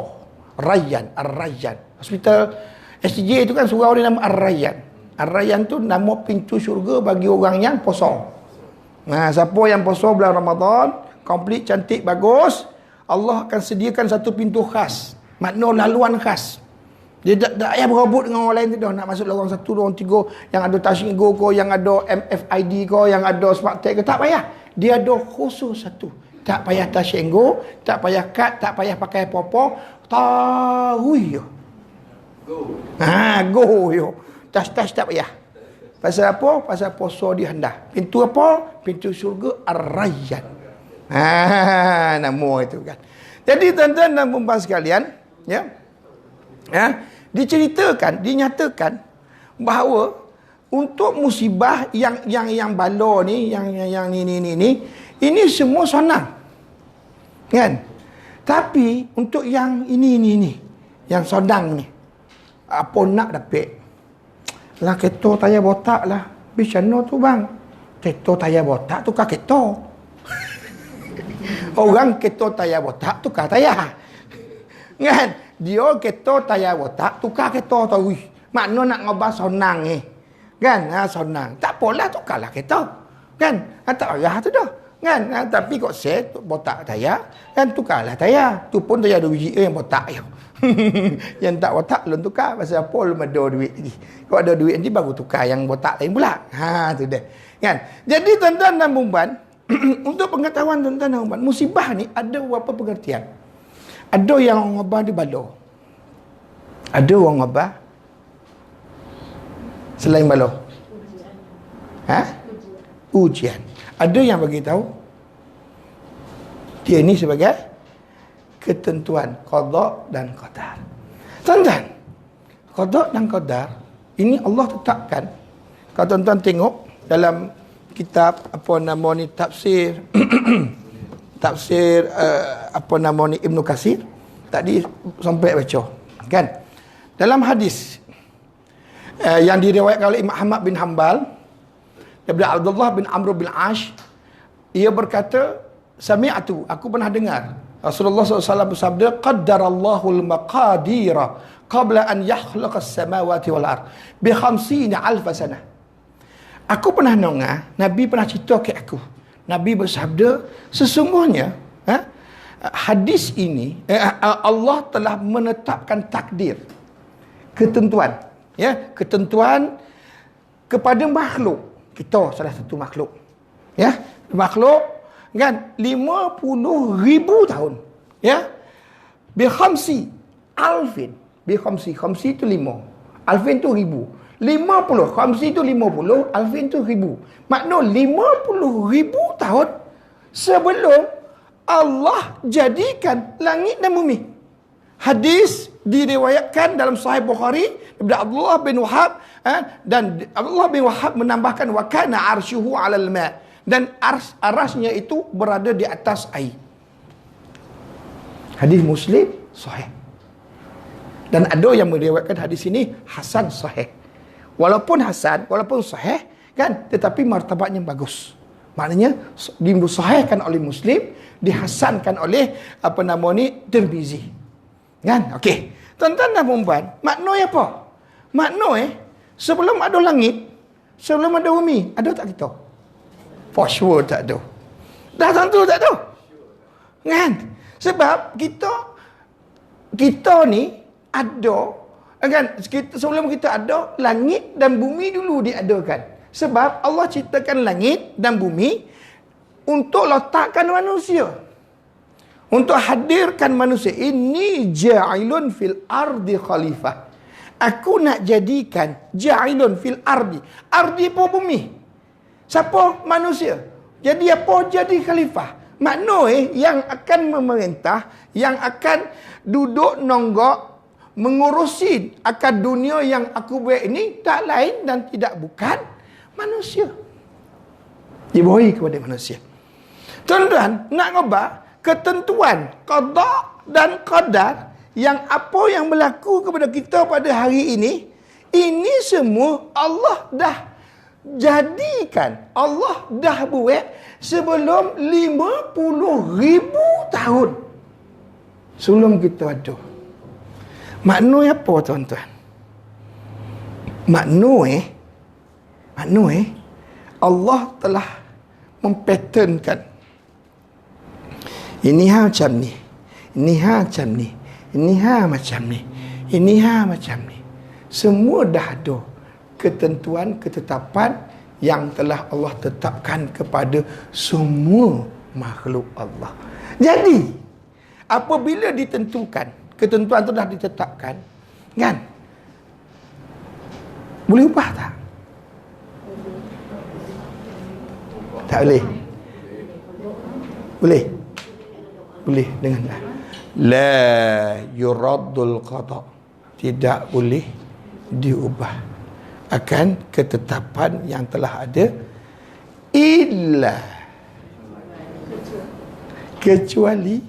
Rayyan, Ar-Rayyan. Hospital SJ itu kan surau dia nama Ar-Rayyan. Ar-Rayyan tu nama pintu syurga bagi orang yang puasa. Siapa yang puasa bulan Ramadan, komplit, cantik, bagus, Allah akan sediakan satu pintu khas. Makna laluan khas. Dia tak payah berebut dengan orang lain tu dah. Nak masuk lorong 1, lorong 3, yang ada touching go ko, yang ada MFID ko, yang ada smart tag ko, tak payah. Dia ada khusus satu. Tak payah touching go, tak payah kad, tak payah pakai apa-apa. Tahui yo. Go yo. Touch tak payah. Pasal apa? Pasal puasa di hendah. Pintu apa? Pintu syurga Ar-Rayyan. Nama itu kan. Jadi tuan-tuan dan puan sekalian, ya. Diceritakan, dinyatakan bahawa untuk musibah yang bala ni, yang ni, ini semua senang. Kan? Tapi untuk yang ini, yang sedang ni, apa nak dapat? Lah keto tayar botak lah. Bisano tu bang. Keto tayar botak tukar keto. Orang keto tayar botak tukar tayar. Kan? Dia keto tayar botak tukar keto tu. Makna nak ngobah sonang ni. Kan? Sonang. Tak apalah tukarlah keto. Kan? Tak payah tu dah. Kan? Tapi kok set botak tayar, kan tukarlah tayar. Tu pun tayar 2 biji yang botak je. Yang tak botak belum tukar. Pasal apa belum ada duit lagi. Kalau ada duit nanti baru tukar yang botak lain pula. Tu dia. Kan? Jadi tuan-tuan dan puan, untuk pengetahuan tuan-tuan dan puan, musibah ni ada beberapa pengertian. Ada yang orang abah dia bala. Ada orang abah selain bala. Ujian. Ada yang bagi tahu dia ni sebagai ketentuan qada dan qadar. Tuan-tuan, qada dan qadar ini Allah tetapkan. Kalau tuan-tuan tengok dalam kitab tafsir tafsir Ibnu Katsir tadi sampai baca kan, dalam hadis yang diriwayatkan oleh Imam Ahmad bin Hanbal daripada Abdullah bin Amr bin Ash, ia berkata, sami'atu, aku pernah dengar Rasulullah SAW bersabda, qaddarallahu al-maqadira qabla an yakhluqa as-samawati wal ard bi 50,000 sanah. Aku pernah dengar Nabi pernah cerita ke aku. Nabi bersabda, sesungguhnya hadis ini Allah telah menetapkan takdir, ketentuan, ketentuan kepada makhluk. Kita salah satu makhluk. Makhluk kan 50,000 tahun. Bi khamsi alfin. Bi khamsi itu 5. Alfin tu 1000. 50 khamsi itu 50, alfin tu 1000. Makna 50,000 tahun sebelum Allah jadikan langit dan bumi. Hadis diriwayatkan dalam Sahih Bukhari daripada Abdullah bin Wahab, dan Abdullah bin Wahab menambahkan wa kana arsyuhu 'alal ma', dan arasnya itu berada di atas air. Hadis Muslim sahih. Dan ada yang meriwayatkan hadis ini hasan sahih. Walaupun hasan, walaupun sahih kan, tetapi martabatnya bagus. Maknanya disahihkan oleh Muslim, dihasankan oleh Tirmizi. Kan? Okey. Tuan-tuan dan puan, maknanya apa? Maknanya sebelum ada langit, sebelum ada bumi, ada tak kita? For sure tak ada. Dah tentu tak ada. Kan? Sebab kita ni ada, kan? Sebelum kita ada, langit dan bumi dulu diadakan. Sebab Allah ciptakan langit dan bumi untuk letakkan manusia, untuk hadirkan manusia. Ini ja'ilun fil ardi khalifah. Aku nak jadikan ja'ilun fil ardi. Ardi pun bumi. Siapa? Manusia. Jadi apa? Jadi khalifah. Maknanya yang akan memerintah, yang akan duduk nonggok, mengurusi akan dunia yang aku buat ini, tak lain dan tidak bukan manusia. Dibawahi kepada manusia. Tuan-tuan, nak ngubah ketentuan qada dan qadar, yang apa yang berlaku kepada kita pada hari ini semua Allah dah jadikan, Allah dah buat sebelum 50,000 tahun sebelum kita ada. Maknanya apa tuan-tuan? Maknanya Allah telah mempatternkan ini macam ni, ini macam ni, ini macam ni, ini macam ni. Semua dah ada ketentuan, ketetapan yang telah Allah tetapkan kepada semua makhluk Allah. Jadi apabila ditentukan, ketentuan itu dah ditetapkan, kan? Boleh ubah tak? Tak boleh. Boleh. Boleh dengan la yuraddul qada. Tidak boleh diubah akan ketetapan yang telah ada illa kecuali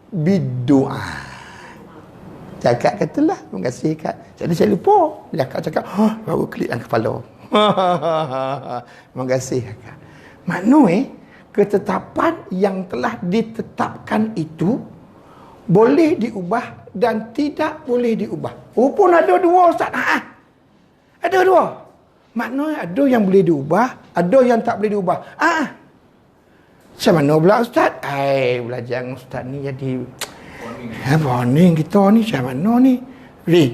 bidu'a. Cakap katalah terima kasih Kak. Jadi saya lupa. Cakap baru klik dalam kepala. Terima kasih Kak. Maknanya ketetapan yang telah ditetapkan itu boleh diubah dan tidak boleh diubah. Pun ada dua Ustaz. Ada dua. Maknanya ada yang boleh diubah, ada yang tak boleh diubah. Macam mana pula Ustaz? Belajar dengan Ustaz ni jadi poning kita ni macam mana ni?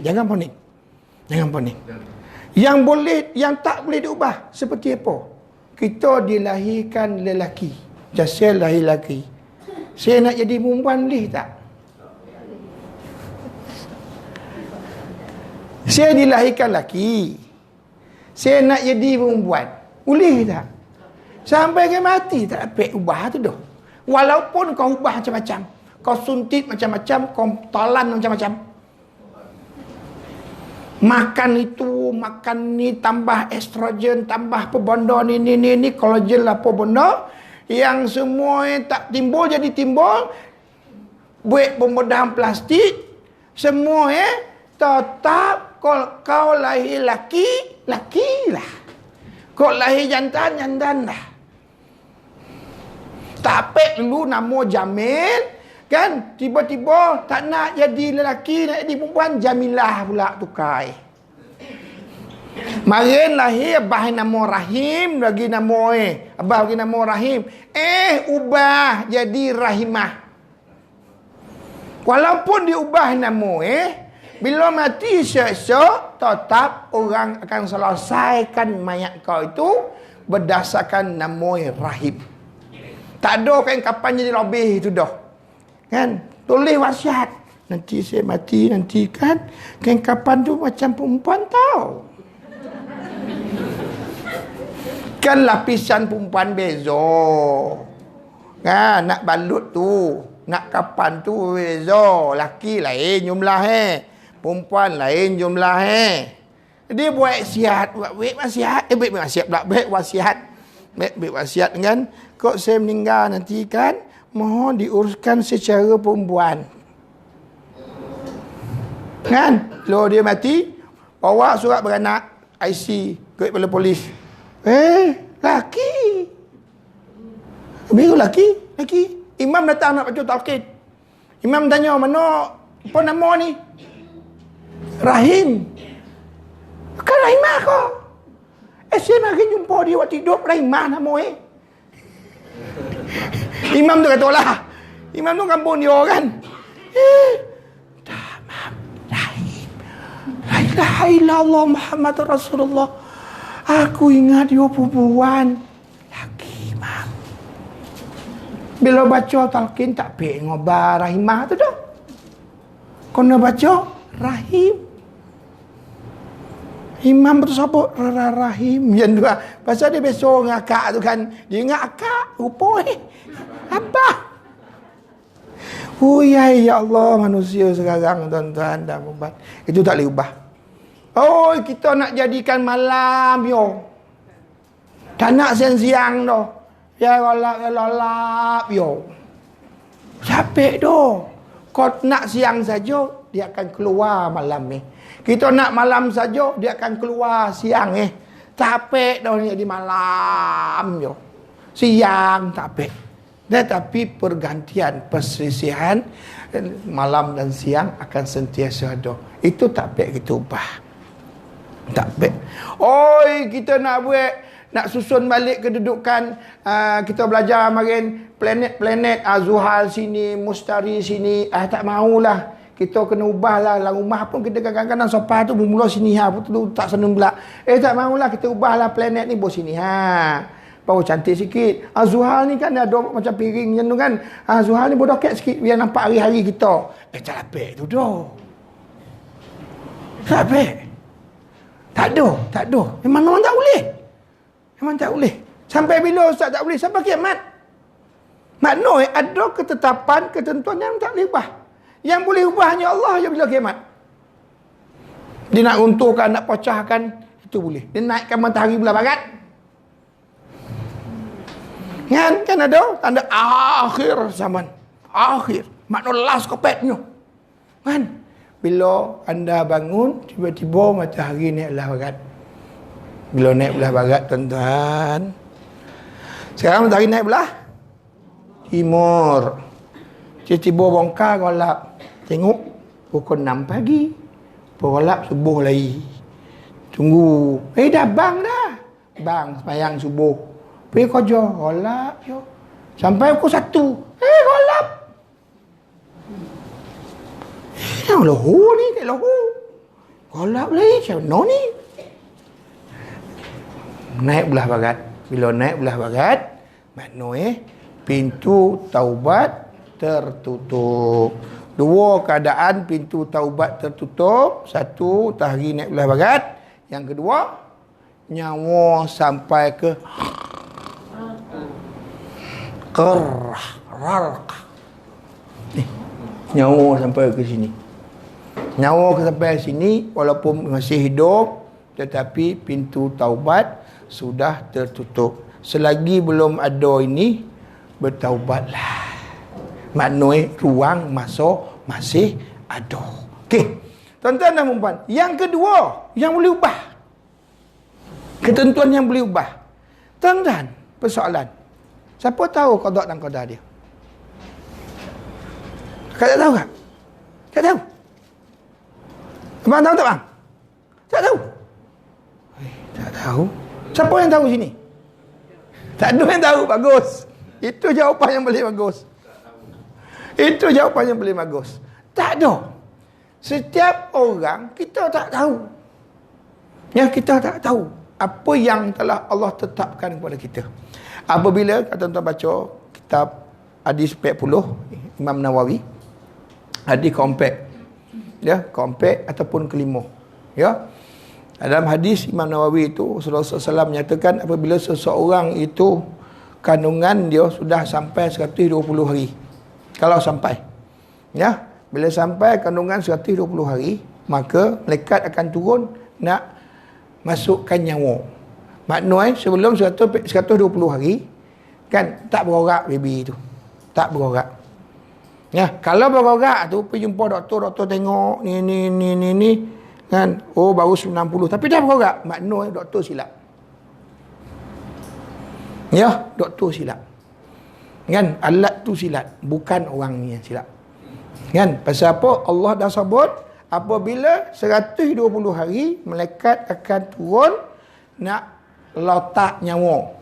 Jangan poning. Jangan poning. Yang boleh, yang tak boleh diubah seperti apa? Kita dilahirkan lelaki. Macam saya lahir lelaki. Saya nak jadi perempuan boleh tak? Saya dilahirkan lelaki. Saya nak jadi perempuan. Boleh tak? Sampai ke mati tak dapat ubah tu dah. Walaupun kau ubah macam-macam. Kau suntik macam-macam, kau talan macam-macam. Makan itu, makan ni, tambah estrogen, tambah apa benda ni, kolagen apa benda. Yang semua tak timbul jadi timbul. Buat pembedahan plastik. Semua tetap kau lahir laki lah. Kau lahir jantan lah. Tak dulu nama Jamil, kan? Tiba-tiba tak nak jadi lelaki, nak jadi perempuan, Jamilah pula tukar. Marin lahir abah nama Rahim, lagi nama abah lagi nama Rahim. Ubah jadi Rahimah. Walaupun diubah nama bila mati esok tetap orang akan selesaikan mayat kau itu berdasarkan nama Rahim. Tak ada kan kapan jadi lebih itu dah. Kan? Tulis wasiat. Nanti saya mati nanti kan kapan tu macam perempuan tau. Kan lapisan perempuan beza. Kan nak balut tu, nak kapan tu beza. Laki lain jumlah perempuan lain jumlah Dia buat wasiat, buat wasiat, buat wasiat pula, buat wasiat. Buat wasiat kan, kok saya meninggal nanti kan mohon diuruskan secara perempuan. Kan? Kalau dia mati, bawa surat beranak, IC, ke kepala polis. Laki. Biru laki. Imam datang nak baca talqin. Imam tanya, mana apa nama ni? Rahim. Kan Rahimah kau? Saya nak jumpa dia waktu hidup, Rahimah nama Imam tu kata lah. Imam tu kampung dia kan. Tamam. Rahim. La ilaha illallah Muhammad Rasulullah. Aku ingat dia perempuan. Laki, Imam. Bila baca talqin tak payah ngobar Rahimah tu dah. Kena baca Rahim. Imam bersabut Rahim yang dua. Pasal dia besok dengan akak tu kan. Dia ingat akak. Rupa apa? Ya Allah, manusia sekarang tuan-tuan dan puan. Itu tak boleh ubah. Kita nak jadikan malam yo. Tak nak siang-siang dah. Ya lalap yo. Capek doh. Kau nak siang saja, dia akan keluar malam ni. Kita nak malam saja, dia akan keluar siang Capek dah ni di malam yo. Siang capek. Tetapi pergantian, perselisihan malam dan siang akan sentiasa ada. Itu tak baik kita ubah. Tak baik. Kita nak buat, nak susun balik kedudukan. Kita belajar kemarin planet-planet, Zuhal sini, Mustari sini. Tak maulah. Kita kena ubahlah. Dalam rumah pun kita kadang-kadang sofa tu bermula sini betul tak senang pula. Tak maulah, kita ubahlah planet ni buat sini baru cantik sikit. Zuhal ni kan ada macam piring macam tu kan. Zuhal ni bodoket sikit biar nampak hari-hari kita. Tak lapik tu dah. Tak lapik. Tak ada. Memang tak boleh. Sampai bila Ustaz tak boleh? Sampai kiamat. Maknanya ada ketetapan, ketentuan yang tak boleh ubah. Yang boleh ubah hanya Allah je bila kiamat. Dia nak runtuhkan, nak pecahkan, itu boleh. Dia naikkan matahari belah barat. Kan ada tanda akhir zaman. Akhir. Makna last kopetnya. Kan? Bila anda bangun, tiba-tiba matahari naik belah barat. Bila naik belah barat, tuan-tuan. Sekarang matahari naik belah timur. Tiba-tiba bongkar golap. Tengok, pukul 6 pagi. Golap subuh lagi. Tunggu. Dah bang dah. Bang, sembahyang subuh. Pergi kerja. Golap je. Sampai pukul 1. Golap. Yang lahu ni, tak lahu. Golap lagi, macam mana ni? Naik belah barat. Bila naik belah barat, maknanya pintu taubat tertutup. Dua keadaan pintu taubat tertutup. Satu, matahari naik belah barat. Yang kedua, nyawa sampai ke nyawa sampai ke sini. Nyawa sampai sini walaupun masih hidup, tetapi pintu taubat sudah tertutup. Selagi belum ada ini, bertaubatlah. Maknanya ruang masuk masih ada. Okey. Tuan-tuan dan puan-puan, yang kedua yang boleh ubah. Ketentuan yang boleh ubah. Tuan-tuan, persoalan. Siapa tahu qada dan qadar dia? Kau tak tahu tak? Tak tahu. Abang tahu tak bang? Tak tahu. Tak tahu. Siapa yang tahu sini? Tak ada yang tahu. Bagus. Itu jawapan yang boleh bagus. Itu jawapan yang boleh bagus. Tak ada. Setiap orang kita tak tahu. Yang kita tak tahu apa yang telah Allah tetapkan kepada kita. Apabila tuan-tuan baca kitab hadis 40 Imam Nawawi, hadis kompak, ya, kompak ataupun kelima, ya. Dalam hadis Imam Nawawi itu Rasulullah SAW menyatakan apabila seseorang itu kandungan dia sudah sampai 120 hari. Kalau sampai, ya, bila sampai kandungan 120 hari, maka malaikat akan turun nak masukkan nyawa. Maknanya sebelum 120 hari kan tak berorak baby tu. Tak berorak. Ya, kalau berorak tu pergi jumpa doktor tengok ni kan. Oh baru 90 tapi dah berorak. Maknanya doktor silap. Ya, doktor silap. Kan alat tu silap, bukan orang ni yang silap. Kan? Pasal apa? Allah dah sebut apabila 120 hari malaikat akan turun nak letak nyawa.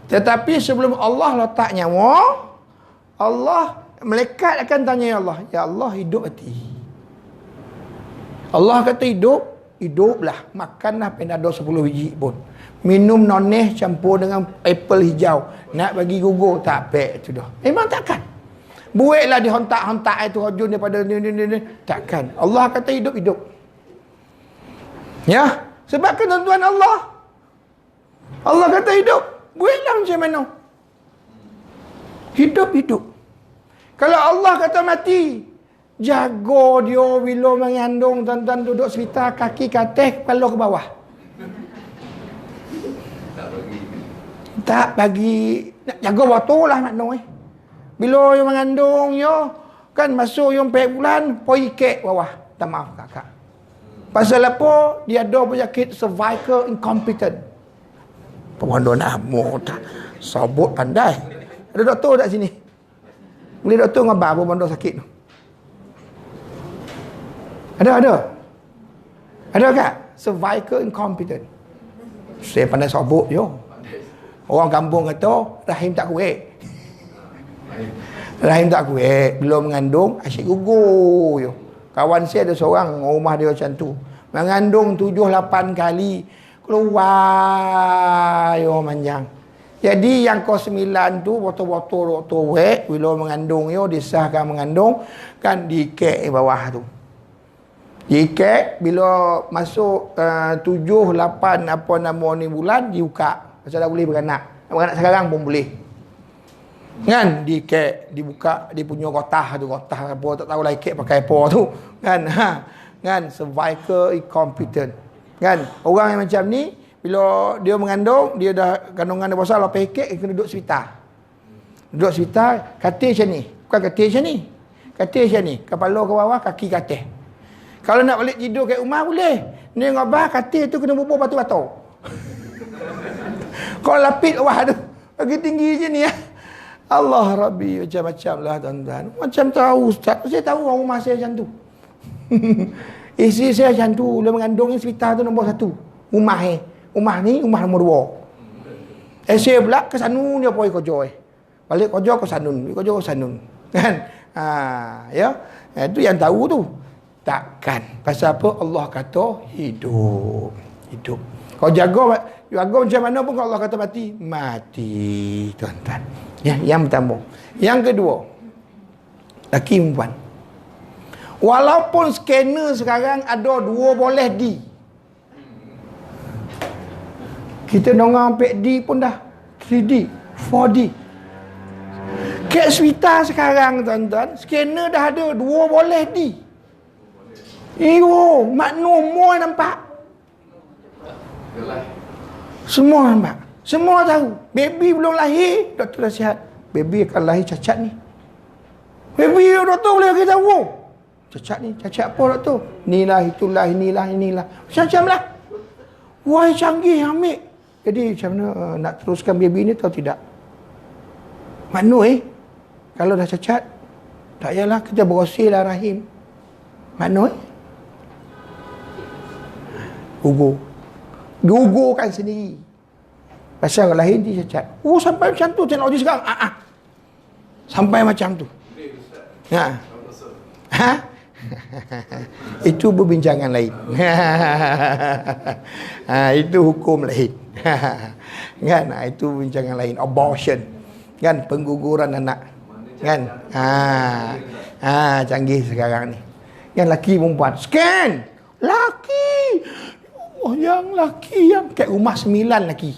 Tetapi sebelum Allah letak nyawa, malaikat akan tanya Allah, ya Allah, hidup hati. Allah kata hiduplah, makanlah panadol 10 biji pun. Minum noneh campur dengan apple hijau. Nak bagi gugur tak pek tu dah. Memang takkan. Buatlah dihontak-hontak itu hujun daripada ni. Takkan. Allah kata hidup. Ya, sebab ketentuan Allah. Allah kata hidup. Buatlah macam mana? Hidup. Kalau Allah kata mati, jaga dia bila mengandung, tuan-tuan duduk sekitar kaki katek, kepala ke bawah. Tak bagi. Nak jaga waktu lah maknanya. Bila yang mengandung yo kan masuk yang 4 bulan, pergi kek bawah. Tak maaf kakak. Pasal apa? Dia ada penyakit cervical incompetent. Pemandor nama tak sabut pandai. Ada doktor tak sini? Boleh doktor ngabar apa pemandor sakit tu? Ada. Ada tak? Cervical incompetent. Saya pandai sabut yo. Orang kampung kata rahim tak kuat. Rahim tak kuat. Belum mengandung asyik gugur yo. Kawan saya ada seorang rumah dia macam tu. Mengandung 7-8 kali keluar yo manjang. Jadi yang ke-9 tu botol-botol doktor wek bila mengandung yo disahkan mengandung kan dikek bawah tu. Dikek bila masuk 7 8 apa nama ni bulan dibuka. Pasal dah boleh beranak. Anak sekarang pun boleh. Kan di kek dibuka dia punya rotah apa tak tahu lah kek pakai apa tu kan. Kan cervical incompetent. Kan orang yang macam ni bila dia mengandung, dia dah kandungan dah besar, lepas kek dia kena duduk hospital. Duduk hospital, katil macam ni. Bukan katil macam ni. Katil macam ni, kepala ke bawah, kaki ke atas. Kalau nak balik tidur kat rumah boleh. Ni ngabah katil tu kena bubur batu-batu. Kalau lapit wah tu lagi tinggi je ni ya. Allah Rabbi, macam-macam lah tuan-tuan. Macam tahu Ustaz, saya tahu orang rumah saya macam tu. Isteri saya macam tu, dia mengandung ni hospital tu nombor 1. Rumah ni rumah nombor 2. Saya pula ke Sanun dia pergi kerja balik kerja ke Sanun. Kan? Ya. Itu yang tahu tu. Takkan. Pasal apa? Allah kata hidup. Kau jaga macam mana pun kalau Allah kata mati, tuan-tuan. Ya, yang pertama. Yang kedua, laki perempuan. Walaupun scanner sekarang ada 2 boleh D. Kita nongang ambil D pun dah 3D, 4D. Kat swita sekarang tuan-tuan, scanner dah ada 2 boleh D. Makna semua nampak. Semua nampak. Semua tahu. Baby belum lahir, doktor nasihat, baby akan lahir cacat ni. Baby doktor boleh kita tahu. Cacat ni, cacat apa doktor? Inilah, itulah, inilah. Macam-macam lah. Wah, canggih ambil. Jadi macam mana nak teruskan baby ni tahu tidak? Makna kalau dah cacat, tak payahlah kita berosirlah rahim. Makna gugurkan sendiri. Pasal lahir dia cacat. Sampai macam tu teknologi sekarang. Sampai macam tu. Itu perbincangan lain. Itu hukum lain. Kan? Itu perbincangan lain. Abortion. Kan? Pengguguran anak. Kan? Canggih sekarang ni. Yang laki perempuan. Scan. Laki. Oh, yang laki yang kat rumah 9 laki.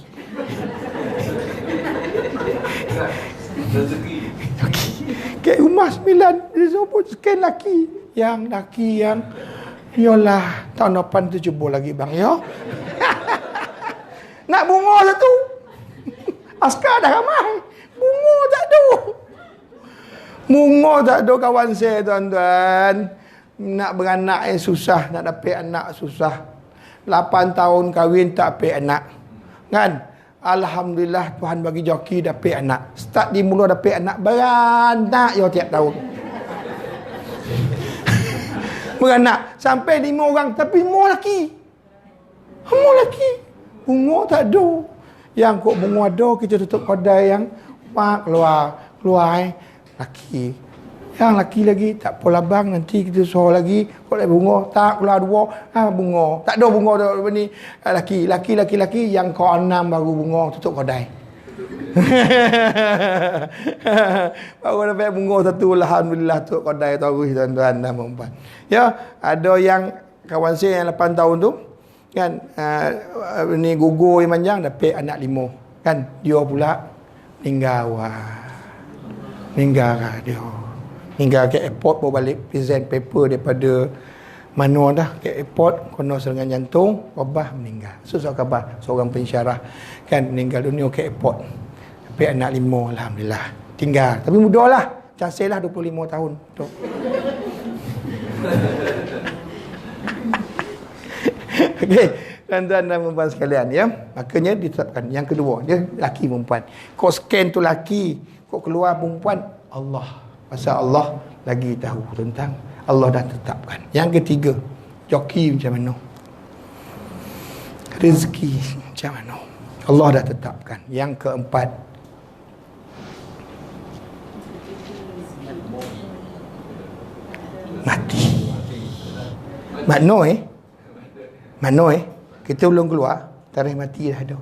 Kat rumah 9 dia sebut scan laki. Yang laki yang yalah, tahun depan tu cuba lagi bang ya. Nak bunga satu. Askar dah ramai. Bunga tak ada. Bunga tak ada kawan saya tuan-tuan. Nak beranak susah, nak dapat anak susah. 8 tahun kahwin tak dapat anak. Kan? Alhamdulillah Tuhan bagi joki dapat anak. Start di mula dapat anak beranak ya tiap tahun. Beranak sampai 5 orang tapi semua laki. Semua laki. Bunga tak ada. Yang kok bunga ada kita tutup kedai yang keluar laki. Yang laki lagi tak apa labang nanti kita suruh lagi kok lagi bunga tak keluar 2 bunga. Tak ada bunga dah ni laki yang kau 6 baru bunga tutup kedai. Baru dapat bunga satu alhamdulillah tutup kedai terus tuan-tuan dan puan-puan. Ya, ada yang kawan saya yang 8 tahun tu kan ni gugur yang panjang dapat anak 5 kan dia pula meninggal dia. Hingga ke airport bawa balik present paper daripada mana dah ke airport kena serangan jantung, wabah meninggal. Susah khabar seorang pensyarah kan meninggal dunia ke airport. Tapi anak 5 alhamdulillah. Tinggal. Tapi mudahlah. Canselah 25 tahun. Okey, tuan-tuan dan puan sekalian ya. Makanya ditetapkan yang kedua, dia laki perempuan. Kau scan tu laki, kau keluar perempuan, Allah. Pasal Allah lagi tahu tentang Allah dah tetapkan. Yang ketiga, joki macam mana? Rezeki macam mana? Allah dah tetapkan. Yang keempat, mati. Makna kita belum keluar, tarikh mati dah ada.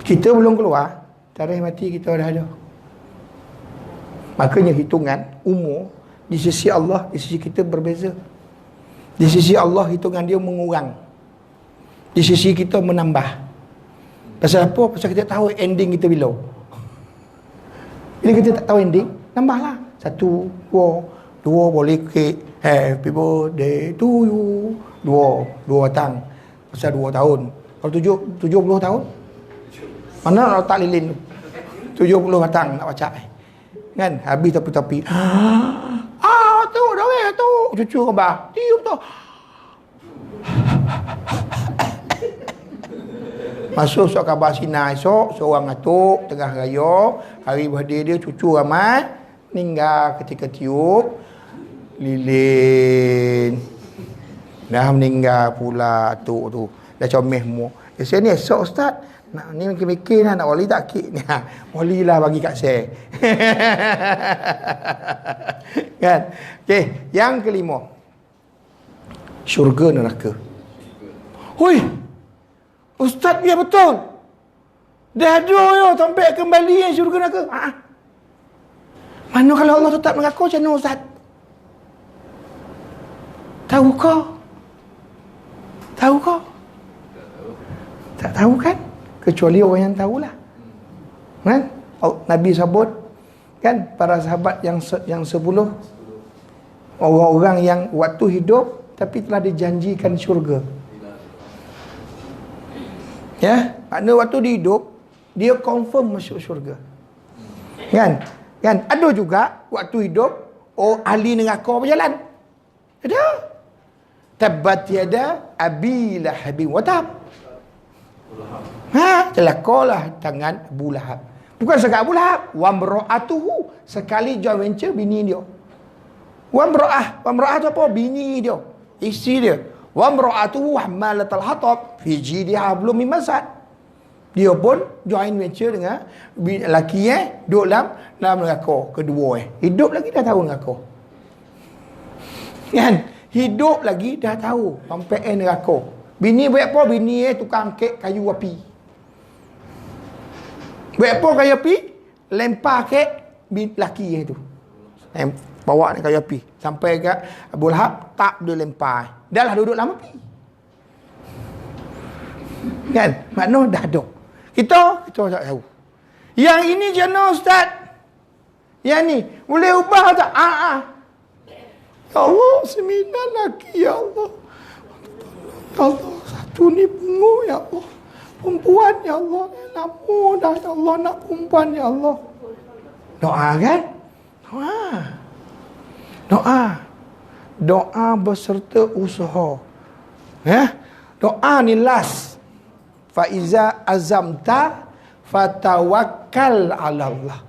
Kita belum keluar, tarikh mati kita dah ada. Makanya hitungan umur di sisi Allah, di sisi kita berbeza. Di sisi Allah hitungan dia mengurang. Di sisi kita menambah. Pasal apa? Pasal kita tahu ending kita bila. Bila kita tak tahu ending, nambahlah. 1, 2 boleh kek. Happy birthday to you. 2 datang. Pasal 2 tahun. Kalau 70 tahun, mana nak letak lilin tu? 70 datang nak baca. Kan? Habis tapi-tapi. Tu dah tu. Cucu khabar. Tiup tu. Masuk khabar Sina esok, seorang atuk tengah raya, hari birthday dia, cucu ramai, meninggal ketika tiup lilin. Dah meninggal pula atuk tu. Dah comel semua. Saya ni esok ustaz, nak ni mikir-mikir nak wali tak kek ni. Wali lah bagi kat saya. Kan? Okey, yang kelima. Syurga neraka. Hui. Ustaz biar betul. Dah ada yo sampai kembali yang syurga neraka. Mana kalau Allah tetap neraka macam mana ustaz? Tahu kau? Tahu kau? Tak tahu kan? Kecuali orang yang tahulah. Kan? Nabi sebut kan para sahabat yang 10 orang-orang yang waktu hidup tapi telah dijanjikan syurga. Ya, makna waktu dia hidup dia confirm masuk syurga. Kan? Kan? Ada juga waktu hidup ahli neraka berjalan. Ada. Tabbat yada Abi Lahab wa tab. Celakalah tangan Abu Lahab. Bukan sekali Abu Lahab, wa mra'atuhu, sekali joint venture bini dia. Wa mra'ah tu apa? Bini dia, isteri dia. Wa mra'atuhu hammalatal hatab fi jidha hablum min masad. Dia pun joint venture dengan lelaki duduk dalam neraka kedua hidup lagi dah tahu neraka. Kan? Hidup lagi dah tahu sampai neraka. Bini buat apa? Bini tukang kek kayu api. Buat apa kayu api? Lempar kek lelaki tu. Bawa ni kayu api sampai ke Abu Lahab, tak dia lempar. Dah lah duduk dalam api. Kan? Makna dah ada. Kita tak tahu. Yang ini macam mana ustaz? Yang ni boleh ubah tak? Ya Allah, 9 laki ya Allah. Ya Allah, satu ni bunga ya Allah. Perempuan ya Allah. Nak mudah ya Allah, nak perempuan ya Allah. Doa kan? Doa beserta usaha. Doa ni last. Fa iza azamta fatawakkal 'ala Allah.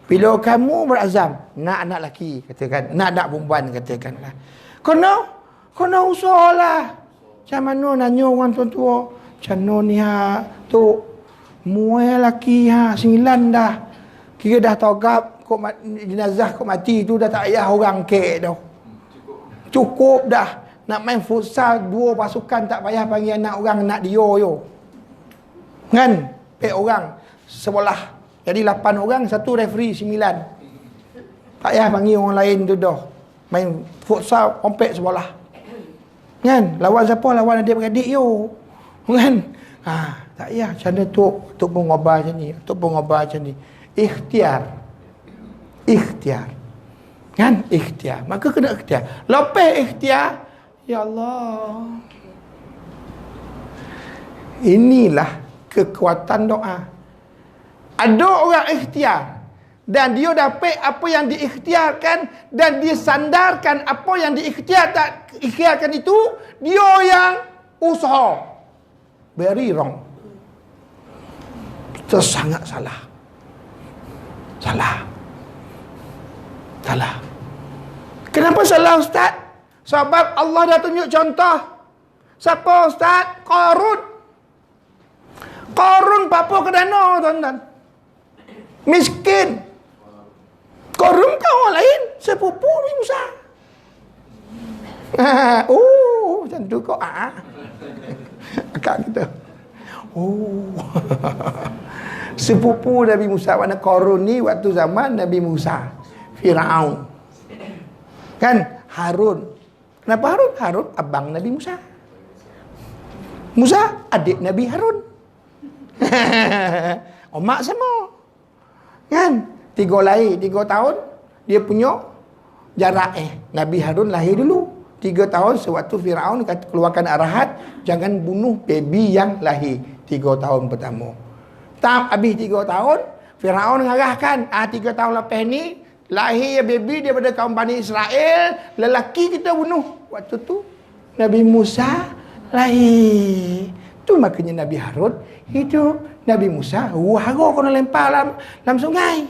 Bila kamu berazam nak anak lelaki, katakan, nak anak perempuan, katakanlah. Kena usahalah. Macam mana nanya orang tua-tua, macam mana ni tu muai lelaki 9 dah. Kira dah togap jenazah kok mati tu dah tak payah orang kek dah. Cukup dah. Nak main futsal 2 pasukan tak payah panggil anak orang, nak dia yo. Kan? Orang sebelah. Jadi 8 orang, 1 referee 9. Tak payah panggil orang lain tu dah. Main futsal kompet sebelah. Kan? Lawan siapa? Lawan adik-beradik yo. Kan? Tak payah. Macam mana tu pun ngobar macam ni. Tu pun ngobar macam ni. Ikhtiar. Kan? Ikhtiar. Maka kena ikhtiar. Lepas ikhtiar, ya Allah. Inilah kekuatan doa. Ada orang ikhtiar dan dia dapat apa yang diikhtiarkan dan dia sandarkan apa yang diikhtiarkan itu, dia yang usaha. Very wrong. Itu sangat salah. Kenapa salah ustaz? Sebab Allah dah tunjuk contoh. Siapa ustaz? Qarun apa ke dana tuan-tuan? Miskin. Qarun kan orang lain, sepupu Nabi Musa. Macam tu kok. Akak kita. Sepupu Nabi Musa. Mana Qarun ni waktu zaman Nabi Musa, Firaun. Kan? Harun. Kenapa Harun? Harun abang Nabi Musa. Musa adik Nabi Harun. Mak sama. Kan? 3 tahun dia punya jarak Nabi Harun lahir dulu 3 tahun sewaktu Firaun keluarkan arahan jangan bunuh baby yang lahir 3 tahun pertama. Habis 3 tahun Firaun mengarahkan 3 tahun lepas ni lahir baby daripada kaum Bani Israel, lelaki kita bunuh. Waktu tu Nabi Musa lahir. Tu makanya Nabi Harun hidup. Nabi Musa wahara kena lempar dalam sungai.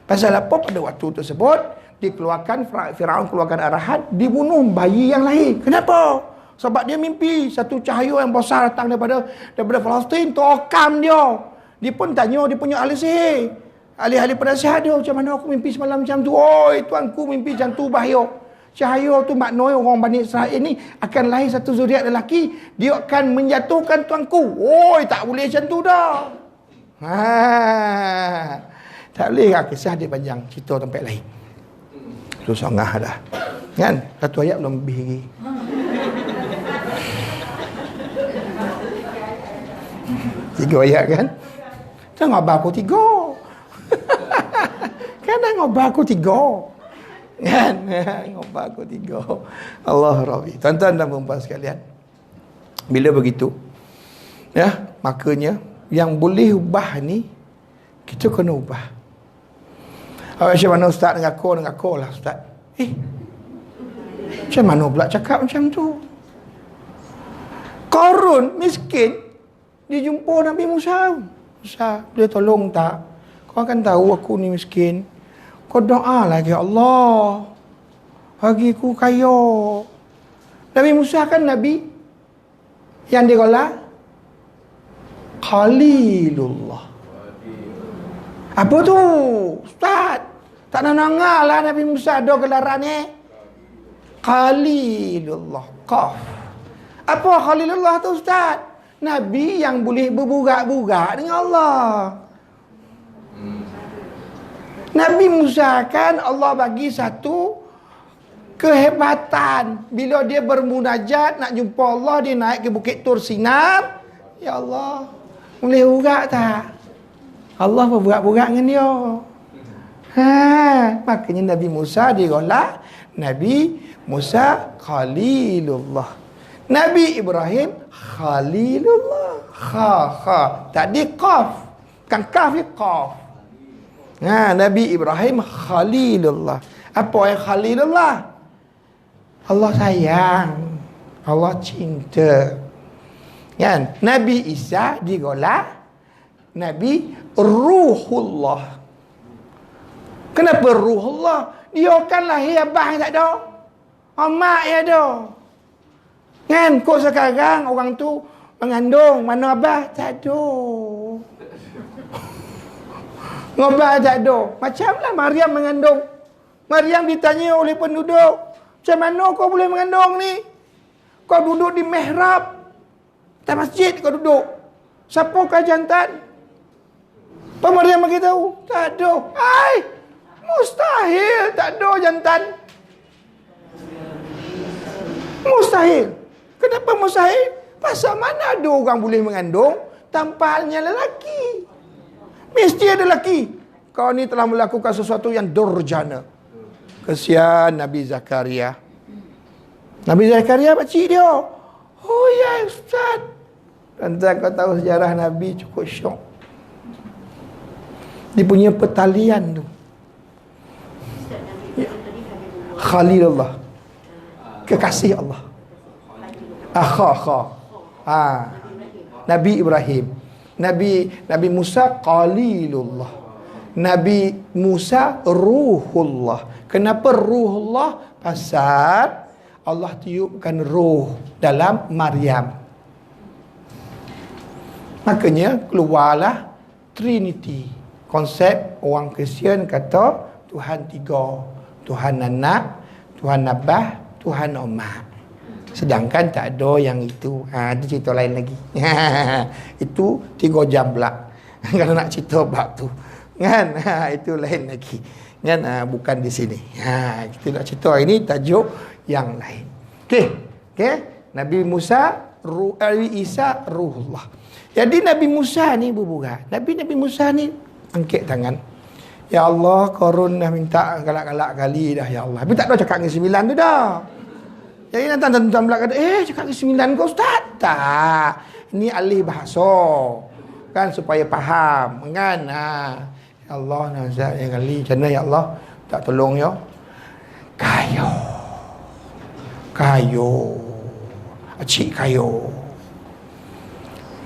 Pasal apa pada waktu tersebut dikeluarkan Firaun keluarkan arahan dibunuh bayi yang lahir. Kenapa? Sebab dia mimpi satu cahaya yang besar datang daripada Palestin, tokam dia. Dia pun tanya dia punya ahli sihir. Ahli-ahli penasihat dia, macam mana aku mimpi semalam macam tu? Oi, tuanku mimpi macam tu bahaya. Cahaya tu maknanya orang Bani Israel ni akan lahir satu zuriat lelaki, dia akan menjatuhkan tuanku. Oi, tak boleh macam tu dah. Tak boleh lah, kisah dia panjang, cerita tempat lain. Tu sangah dah. Kan? Satu ayat belum lebih lagi. Tiga ayat kan? Jangan abah aku 3. Kadang abah aku 3. Kan? Abah aku 3. Allah Rabbi. Tuan-tuan dan puan-puan sekalian. Bila begitu, ya, makanya yang boleh ubah ni kita kena ubah. Macam mana ustaz dengan aku lah ustaz. Macam mana pula cakap macam tu? Qarun miskin dia jumpa Nabi Musa. Musa, dia tolong tak? Kau akan tahu aku ni miskin. Kau doa lagi Allah bagi aku kaya. Nabi Musa kan Nabi yang digelar Khalilullah. Apa tu ustaz? Tak nak dengar lah Nabi Musa ada gelaran ni. Khalilullah. Qaf. Apa Khalilullah tu ustaz? Nabi yang boleh berburak-burak dengan Allah. Nabi Musa kan Allah bagi satu kehebatan. Bila dia bermunajat nak jumpa Allah, dia naik ke Bukit Tur Sinar. Ya Allah, boleh burak tak? Allah berburak-burak dengan dia. Makanya Nabi Musa digelar Nabi Musa Khalilullah. Nabi Ibrahim Khalilullah. Kha. Tadi qaf. Kan kaf ni qaf. Nabi Ibrahim Khalilullah. Apa yang Khalilullah? Allah sayang. Allah cinta. Kan? Nabi Isa digelar Nabi Ruhullah. Kenapa Ruhullah? Dia kan lahir abang tak ada. Mak yang ada. Kan? Kok sekarang orang tu mengandung, mana abah? Tak ada. Ngabah tak ada. Macamlah Maryam mengandung. Maryam ditanya oleh penduduk, macam mana kau boleh mengandung ni? Kau duduk di mihrab. Tak masjid kau duduk. Siapakah jantan? Pak Maryam bagi tahu, tak ada. Mustahil tak ada jantan. Mustahil. Kenapa mustahil? Pasal mana ada orang boleh mengandung tanpa halnya lelaki? Mesti ada lelaki. Kau ni telah melakukan sesuatu yang durjana. Kesian Nabi Zakaria. Nabi Zakaria pakcik dia. Oh ya Ustaz. Tuan-tuan kau tahu sejarah Nabi cukup syok. Dia punya pertalian tu. Khalilullah. Kekasih Allah. Akha. Nabi Ibrahim. Nabi Musa Khalilullah. Nabi Musa Ruhullah. Kenapa Ruhullah? Pasal Allah tiupkan ruh dalam Maryam. Makanya keluarlah Trinity. Konsep orang Kristian kata Tuhan 3. Tuhan Anak, Tuhan Abah, Tuhan Umat. Sedangkan tak ada yang itu. Ada cerita lain lagi. Itu 3 jam pula. Kalau nak cerita bab tu. Kan? Itu lain lagi. Kan? Bukan di sini. Kita nak cerita ini tajuk yang lain. Okey. Nabi Musa, Nabi Isa Ruhullah. Jadi Nabi Musa ni berbuat. Nabi Musa ni angkat tangan. Ya Allah, Korun dah minta galak-galak kali dah ya Allah. Tapi tak ada cakap dengan 9 tu dah. Jadi nanti tuan-tuan pula kata, cakap dengan 9 kau Ustaz. Tak. Ini alih bahasa. Kan supaya faham. Kan? Ya Allah, Nazat yang kali. Macam mana ya Allah? Tak tolong ya. Kayo. Acik kayo.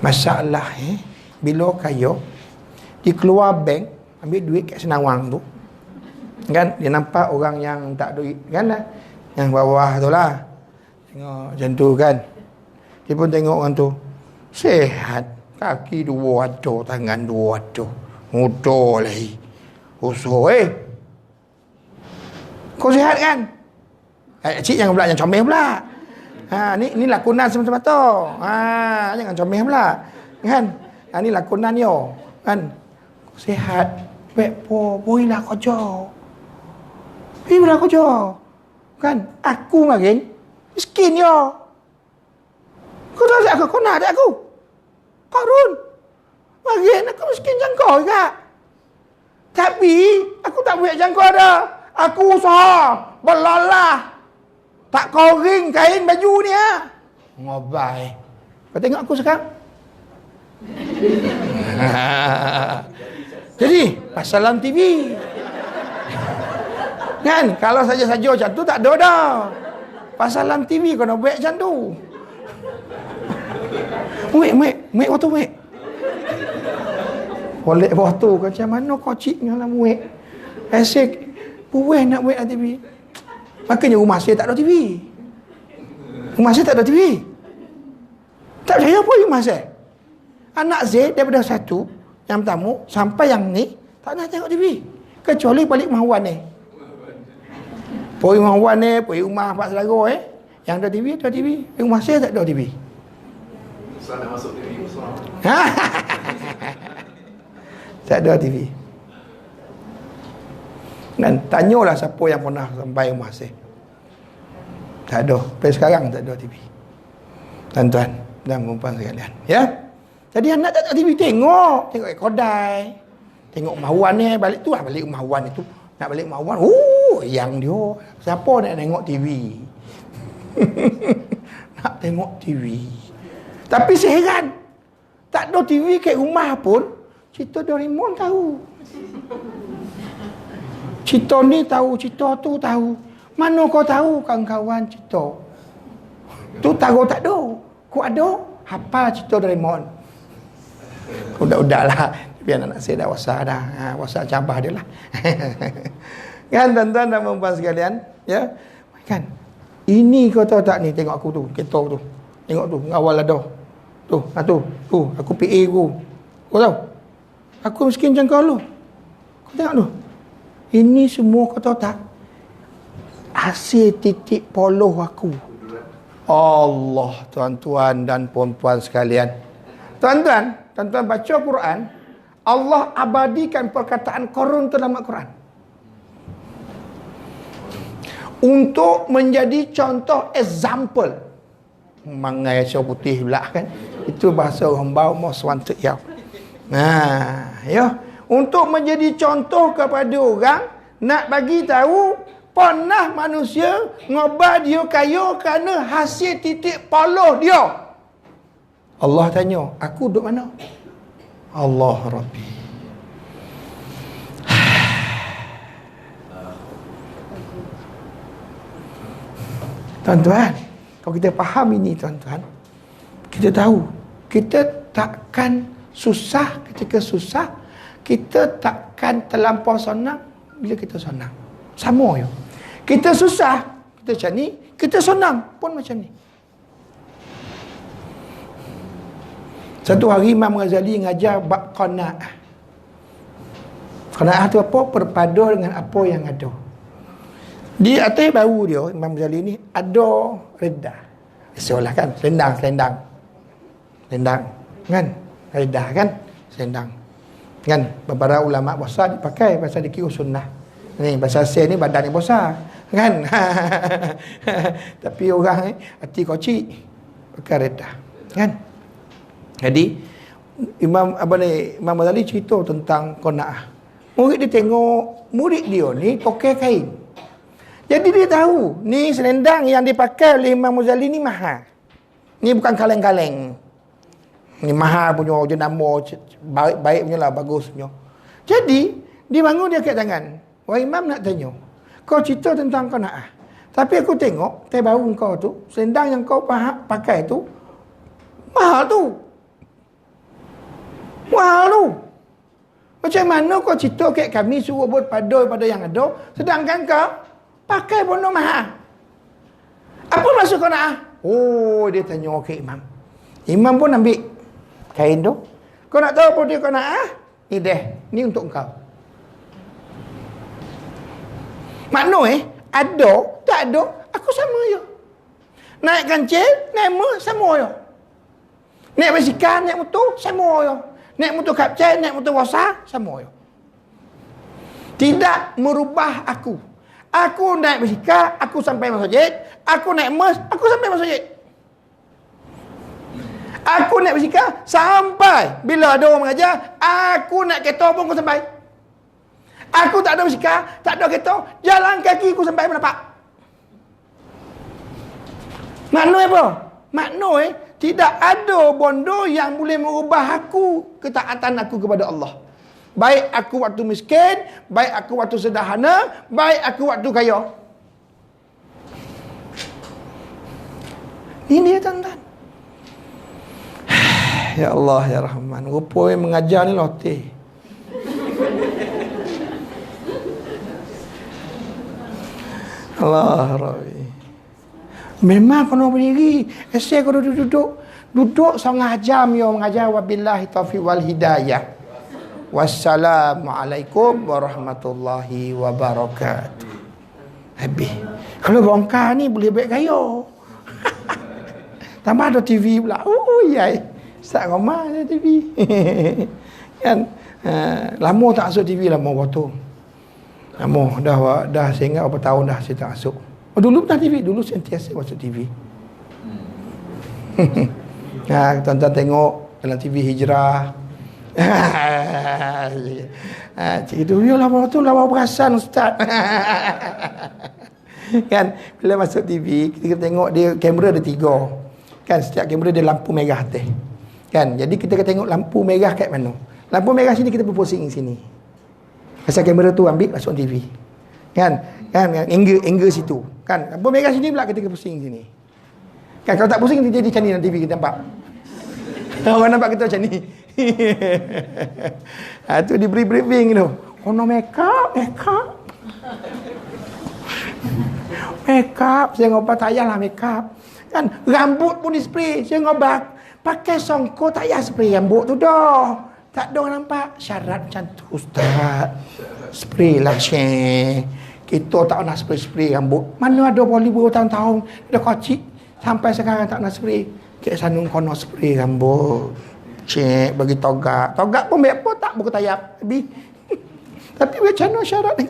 Masalah bila kayo dia keluar bank ambil duit kat Senawang tu kan, dia nampak orang yang tak duit kan lah, yang bawah tu lah, tengok macam tu kan, dia pun tengok orang tu sihat, kaki 2 ada, tangan 2 ada, muda lagi, usuh kau sihat kan? Cik jangan pula, jangan comel pula. Ni lakonan semata-mata. Jangan comel pula. Kan? Ni lakonan yo. Kan? Sihat. Baik boilah kerja. Pergilah kerja. Kan? Aku makin miskin yo. Kau tahu tak aku? Kau nak tak aku? Korun. Makin aku miskin jangkau juga. Tapi aku tak buat jangkau dah. Aku usaha belalah. Tak koring kain baju ni Ngobai. Kau tengok aku sekarang. Jadi pasal dalam TV. Kan? Kalau saja-saja macam tu tak ada dah. Pasal dalam TV kau nak buat macam tu. Muik waktu muik. Boleh waktu kau macam mana kau cik dengan muik. Asyik puas nak buat TV. Makanya rumah saya tak ada TV. Rumah saya tak ada TV. Tak percaya apa rumah saya. Anak saya daripada 1 yang pertama sampai yang ni tak nak tengok TV. Kecuali balik rumah Wan ni. Pergi rumah Wan ni, pergi rumah Pak Selagor yang ada TV, ada TV. Rumah saya tak ada TV. Ustaz nak masuk TV besar. Tak ada TV. Dan tanyalah siapa yang pernah sampai rumah saya. Tak ada. Sampai sekarang tak ada TV. Tuan-tuan dan perempuan sekalian. Ya. Jadi anak tak ada TV, tengok kat kedai. Tengok rumah Wan ni, balik tu lah, balik rumah Wan itu. Nak balik rumah Wan, yang dia. Siapa nak tengok TV? Nak tengok TV. Tapi saya heran. Tak ada TV kat rumah pun, cerita Doraemon tahu. Cerita ni tahu, cerita tu tahu. Mana kau tahu kawan-kawan cerita? Tu tahu tak ada. Kau ada, hafal cerita Doraemon. Udah lah. Tapi anak saya dah wasa dah. Wasa cabah dia lah. Kan tuan-tuan dan perempuan sekalian. Ya. Kan. Ini kau tahu tak ni, tengok aku tu. Kereta tu. Tengok tu, ngawal ada. Tu. Aku PA aku. Kau tahu? Aku miskin macam kau lu. Kau tengok tu. Ini semua kau tahu tak? Hasil titik poloh aku. Allah, tuan-tuan dan puan-puan sekalian. Tuan-tuan baca Quran, Allah abadikan perkataan Korun tu dalam Al-Quran. Untuk menjadi contoh example. Mangai Syah Putih pula kan. Itu bahasa orang bau mau swantek ya. Ya. Untuk menjadi contoh kepada orang, nak bagi tahu pernah manusia ngobat dia kaya kerana hasil titik poloh dia. Allah tanya, aku duduk mana? Allah Rabbi. Tuan-tuan, kalau kita faham ini tuan-tuan, kita tahu kita takkan susah ketika susah. Kita takkan terlampau senang bila kita senang. Sama je. Kita susah, kita macam ni. Kita senang pun macam ni. Satu hari Imam Ghazali ngajar bab qanaah. Qanaah tu apa? Berpada dengan apa yang ada. Di atas bahu dia, Imam Ghazali ni ada redah. Biasalah kan, selendang. Kan? Redah kan? Selendang. Kan? Beberapa ulama besar dipakai pasal dikira sunnah. Ni pasal sen ni badan yang besar. Kan? Tapi orang hati kocik pakai redah. Kan? Jadi Imam Ghazali cerita tentang qanaah. Murid dia tengok murid dia ni pakai kain. Jadi dia tahu ni selendang yang dipakai oleh Imam Ghazali ni mahal. Ni bukan kaleng-kaleng. Ni mahal punya, jenama baik punya lah, bagus punya. Jadi dia bangun, dia angkat tangan. Wah Imam, nak tanya, kau cerita tentang qanaah, tapi aku tengok teh baru kau tu, selendang yang kau pakai tu mahal tu. Mahal tu. Macam mana kau cerita kat kami suruh buat padoi pada yang ada, sedangkan kau pakai bono mahal? Apa maksud qanaah? Oh, dia tanya ke Imam. Imam pun ambil kain tu. Kau nak tahu apa dia qanaah? Ni deh, ni untuk kau. Makna ada, tak ada, aku sama je. Naik kancil, naik motor, sama je. Naik basikal, naik motor, sama je. Naik motor kapcai, naik motor wasa, sama je. Tidak merubah aku. Aku naik basikal, aku sampai masjid. Aku naik mes, aku sampai masjid. Aku naik basikal sampai bila ada orang mengajar, aku naik kereta pun aku sampai. Aku tak ada basikal, tak ada kereta, jalan kaki aku sampai mendapat. Makna apa? Makna tidak ada bondo yang boleh merubah aku, ketaatan aku kepada Allah. Baik aku waktu miskin, baik aku waktu sederhana, baik aku waktu kaya. Ini dia tuan-tuan. Ya Allah, ya Rahman. Rupanya mengajar ni lotih. Allah Rabbi. Memang kena berdiri. Esok kena duduk. Duduk setengah jam ya mengajar. Wabillahi taufiq wal hidayah. Wassalamualaikum warahmatullahi wabarakatuh. Habis. Kalau bongkar ni boleh baik gaya. Tambah ada TV pula. Oh ya. Ustaz Ramah ada TV. Kan? Lama tak masuk TV, lama waktu. Lama dah saya ingat berapa tahun dah saya tak masuk. Oh, dulu pernah TV, dulu sentiasa masuk TV. Tuan-tuan tengok dalam TV Hijrah. Cik itu, ya lama tu lama perasan Ustaz. Kan, bila masuk TV, kita tengok dia kamera ada 3. Kan, setiap kamera dia lampu merah atas. Kan, jadi kita tengok lampu merah kat mana. Lampu merah sini kita pusing sini. Pasal kamera tu ambil masuk TV. Kan angle situ. Kan lampu merah sini pula kita pusing sini. Kan kalau tak pusing dia jadi macam ni dalam TV kita nampak. Orang nampak kita macam ni. Tu diberi briefing tu. Kono make up. Saya ngobat tak payahlah make up. Kan rambut pun di spray. Saya ngobat pakai songko tak payah spray rambut tu dah. Tak ada orang nampak. Syarat macam tu Ustaz. Spray lah Syekh. Kita tak nak spray rambut. Mana ada boleh bertahun-tahun dah kocik sampai sekarang tak nak spray. Cik Sanung kono spray rambut. Cik bagi togak. Togak pun baik apa tak berketayap. Tapi macam mana syarat ni?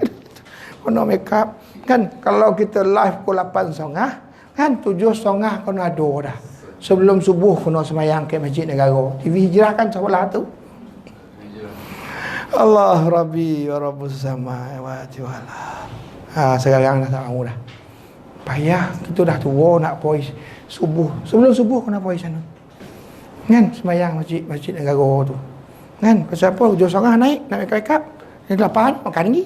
Kono make up. Kan kalau kita live pukul 8.30, kan 7.30 kono ada dah. Sebelum subuh kono semayang ke Masjid Negara. TV Hijrah kan sebelah tu. Allah Rabbi wa Rabbus samawati wal ardh. Sekarang dah tak mahu dah. Payah, kita dah tua nak puas subuh. Sebelum subuh kena puas sana. Kan semayang Masjid Negara tu. Kan pasal apa? Hujung sorang naik nak make up. Yang 8 makan lagi.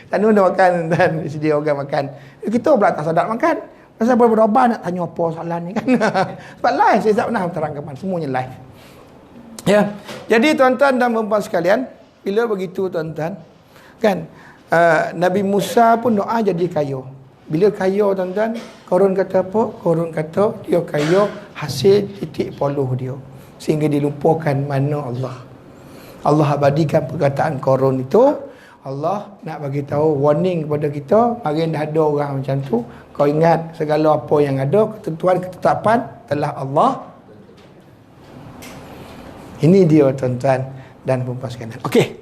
Tanu dah makan dan sedia orang makan. Kita pula tak sadar makan. Pasal berobat nak tanya apa soalan ni kan. Sebab live saya tak pernah terangkan semuanya live. Ya. Jadi tuan-tuan dan puan-puan sekalian, bila begitu tuan-tuan, kan Nabi Musa pun doa jadi kaya. Bila kaya tuan-tuan, Qarun kata apa? Qarun kata dia kaya hasil titik poluh dia. Sehingga dilupakan mana Allah. Allah abadikan perkataan Qarun itu. Allah nak bagi tahu warning kepada kita, mari dah ada orang macam tu, kau ingat segala apa yang ada, ketentuan ketetapan telah Allah. Ini dia tuan-tuan dan puan-puan sekalian. Okey.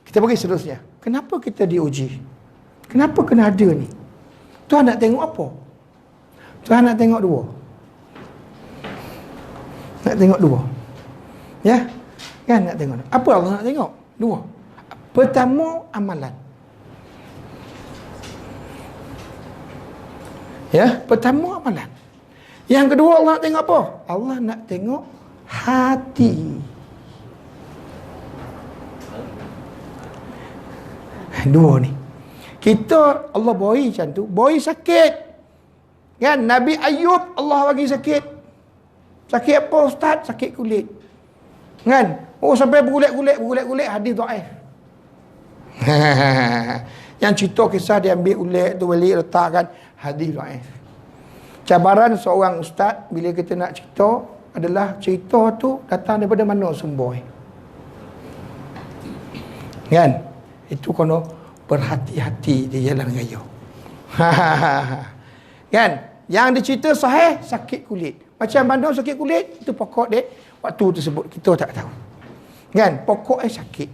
Kita pergi seterusnya. Kenapa kita diuji? Kenapa kena ada ni? Tuhan nak tengok apa? Tuhan nak tengok dua. Nak tengok dua. Ya. Kan nak tengok. Apa Allah nak tengok? Dua. Pertama, amalan. Ya, pertama amalan. Yang kedua Allah nak tengok apa? Allah nak tengok hati. Dua ni. Kita Allah boi macam tu, boi sakit. Kan Nabi Ayub Allah bagi sakit. Sakit apa ustaz? Sakit kulit. Kan? Oh sampai bergulat-gulat hadis dhaif. Yang cerita kisah dia ambil ulet tu balik letakkan hadis dhaif. Cabaran seorang ustaz bila kita nak cerita adalah cerita tu datang daripada mana sumber. Kan? Itu kena berhati-hati di jalan raya. Kan? Yang dicerita sahih sakit kulit. Macam mana sakit kulit? Itu pokok dia waktu tersebut kita tak tahu. Kan? Pokoknya sakit.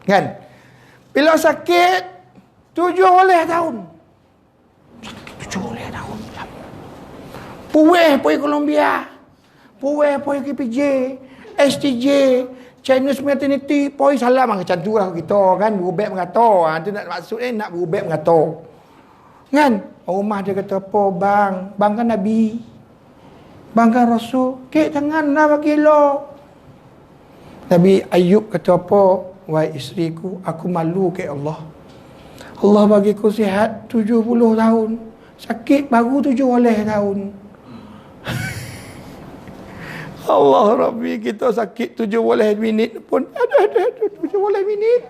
Kan? Bila sakit 7 tahun. 7 tahun. Puih pergi Columbia. Puih pergi KPJ, STJ, Chinese Maternity, pergi salam macam tu lah kita kan berubat mengata. Itu nak maksud nak berubat mengata. Kan? Rumah dia kata apa? Bang kan Nabi. Bang kan Rasul. Kek tangan lah bagi lo. Nabi Ayub kata apa? Wahai isteriku, aku malu ke Allah. Allah bagiku sihat 70 tahun. Sakit baru 7 tahun. Allah Rabbi, kita sakit 7 minit pun ada 7 minit.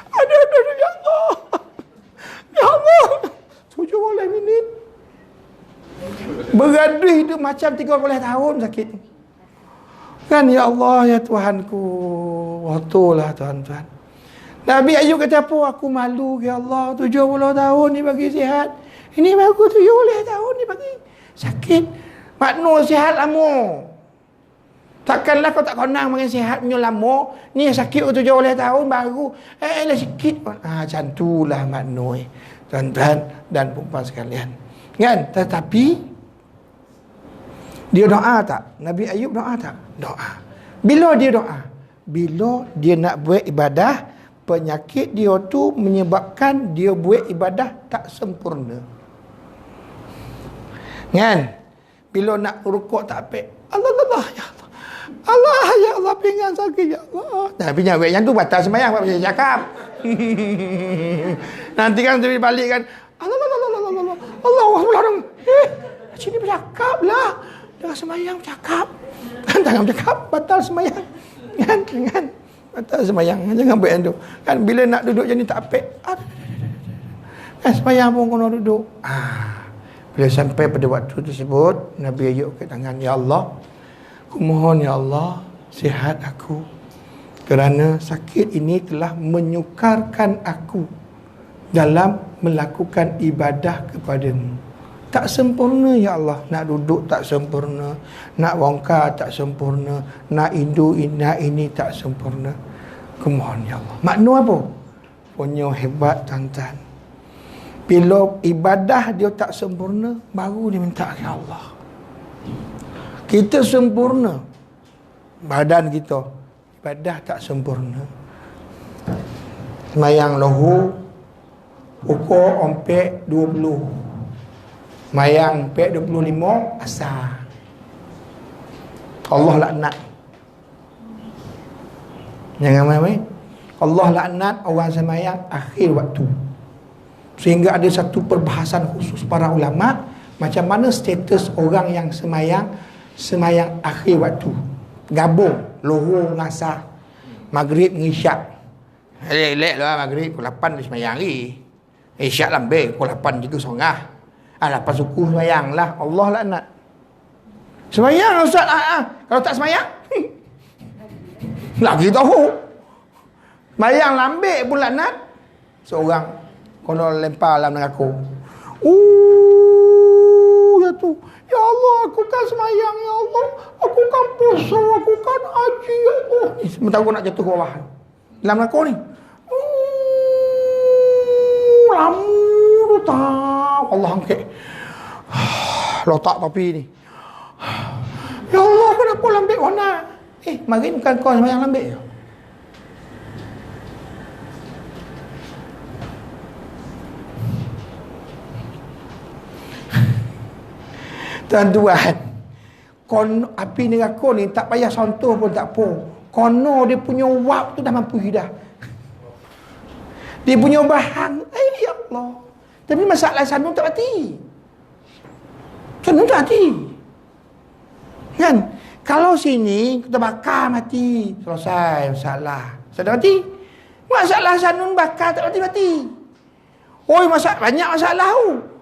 Ada ya Allah. Ya Allah. 7 minit. Bergaduh itu macam 30 tahun sakit. Kan ya Allah ya Tuhanku. Waktulah Tuhan-Tuhan. Nabi Ayub kata apa? Aku malu ya Allah 70 tahun ni bagi sihat. Ini baru 70 tahun ni bagi sakit. Makna sihat lama. Takkanlah kau tak konang makin sihat punya lama. Ni sakit 70 tahun baru. Lah sikit pun. Macam itulah makna tuan-tuan dan puan sekalian. Kan? Tetapi dia doa tak? Nabi Ayub doa tak? Doa. Bila dia doa? Bila dia nak buat ibadah, penyakit dia tu menyebabkan dia buat ibadah tak sempurna. Kan? Bila nak rukuk tak apik. Allah ya Allah. Allah ya Allah pinggang sakit ya Allah. Tapi yang tu batal sembahyang apa saya cakap. Nanti kan dia balik kan. Allah Allah. Sini bercakap lah. Dah sembahyang bercakap. Kan jangan bercakap batal sembahyang. Kan batal sembahyang. Jangan buat yang tu. Kan bila nak duduk je ni tak apik. Kan sembahyang pun kena duduk. Bila sampai pada waktu tersebut, Nabi Ayub ke tangan, ya Allah, aku mohon ya Allah, sihat aku. Kerana sakit ini telah menyukarkan aku dalam melakukan ibadah kepadamu. Tak sempurna ya Allah. Nak duduk tak sempurna. Nak wongkar tak sempurna. Nak ini tak sempurna. Aku mohon ya Allah. Makna apa? Punya hebat tuan-tuan. Bila ibadah dia tak sempurna, baru dia minta ya Allah. Kita sempurna. Badan kita. Ibadah tak sempurna. Semayang lohur. Pukul ompek 20. Mayang ompek 25. Asar. Allah laknat. Jangan main-main. Allah laknat orang semayang akhir waktu. Sehingga ada satu perbahasan khusus para ulama, macam mana status orang yang semayang akhir waktu. Gabung lohur ngasar, maghrib ngisyak. Elek lah maghrib pukul 8 dia semayang lagi. Isyak lambe pukul 8 juga songah. Lepas suku semayang lah. Allah laknat. Semayang ustaz. Kalau tak semayang lagi tahu. Semayang lambe pun laknat. Seorang kono lempar dalam neraka. Ya tu. Ya Allah, aku kan semayang ya Allah. Aku kan puasa, aku kan haji ya Allah. Ni sementara nak jatuh ke bawah. Dalam neraka ni. Lama tak. Allah angkat. Letak topi ni. Ya Allah, kenapa lambik warna? Mari bukan kau yang lambat. Tuan-tuan, api neraka ni tak payah contoh pun tak apa. Kono dia punya wap tu dah mampu dah. Dia punya bahan, ya Allah. Tapi masalah sanum tak mati. Sanum tak mati. Kan? Kalau sini kita bakar mati, selesai masalah. Sudah mati. Masalah sanum bakar tak mati. Oi, banyak masalah tu.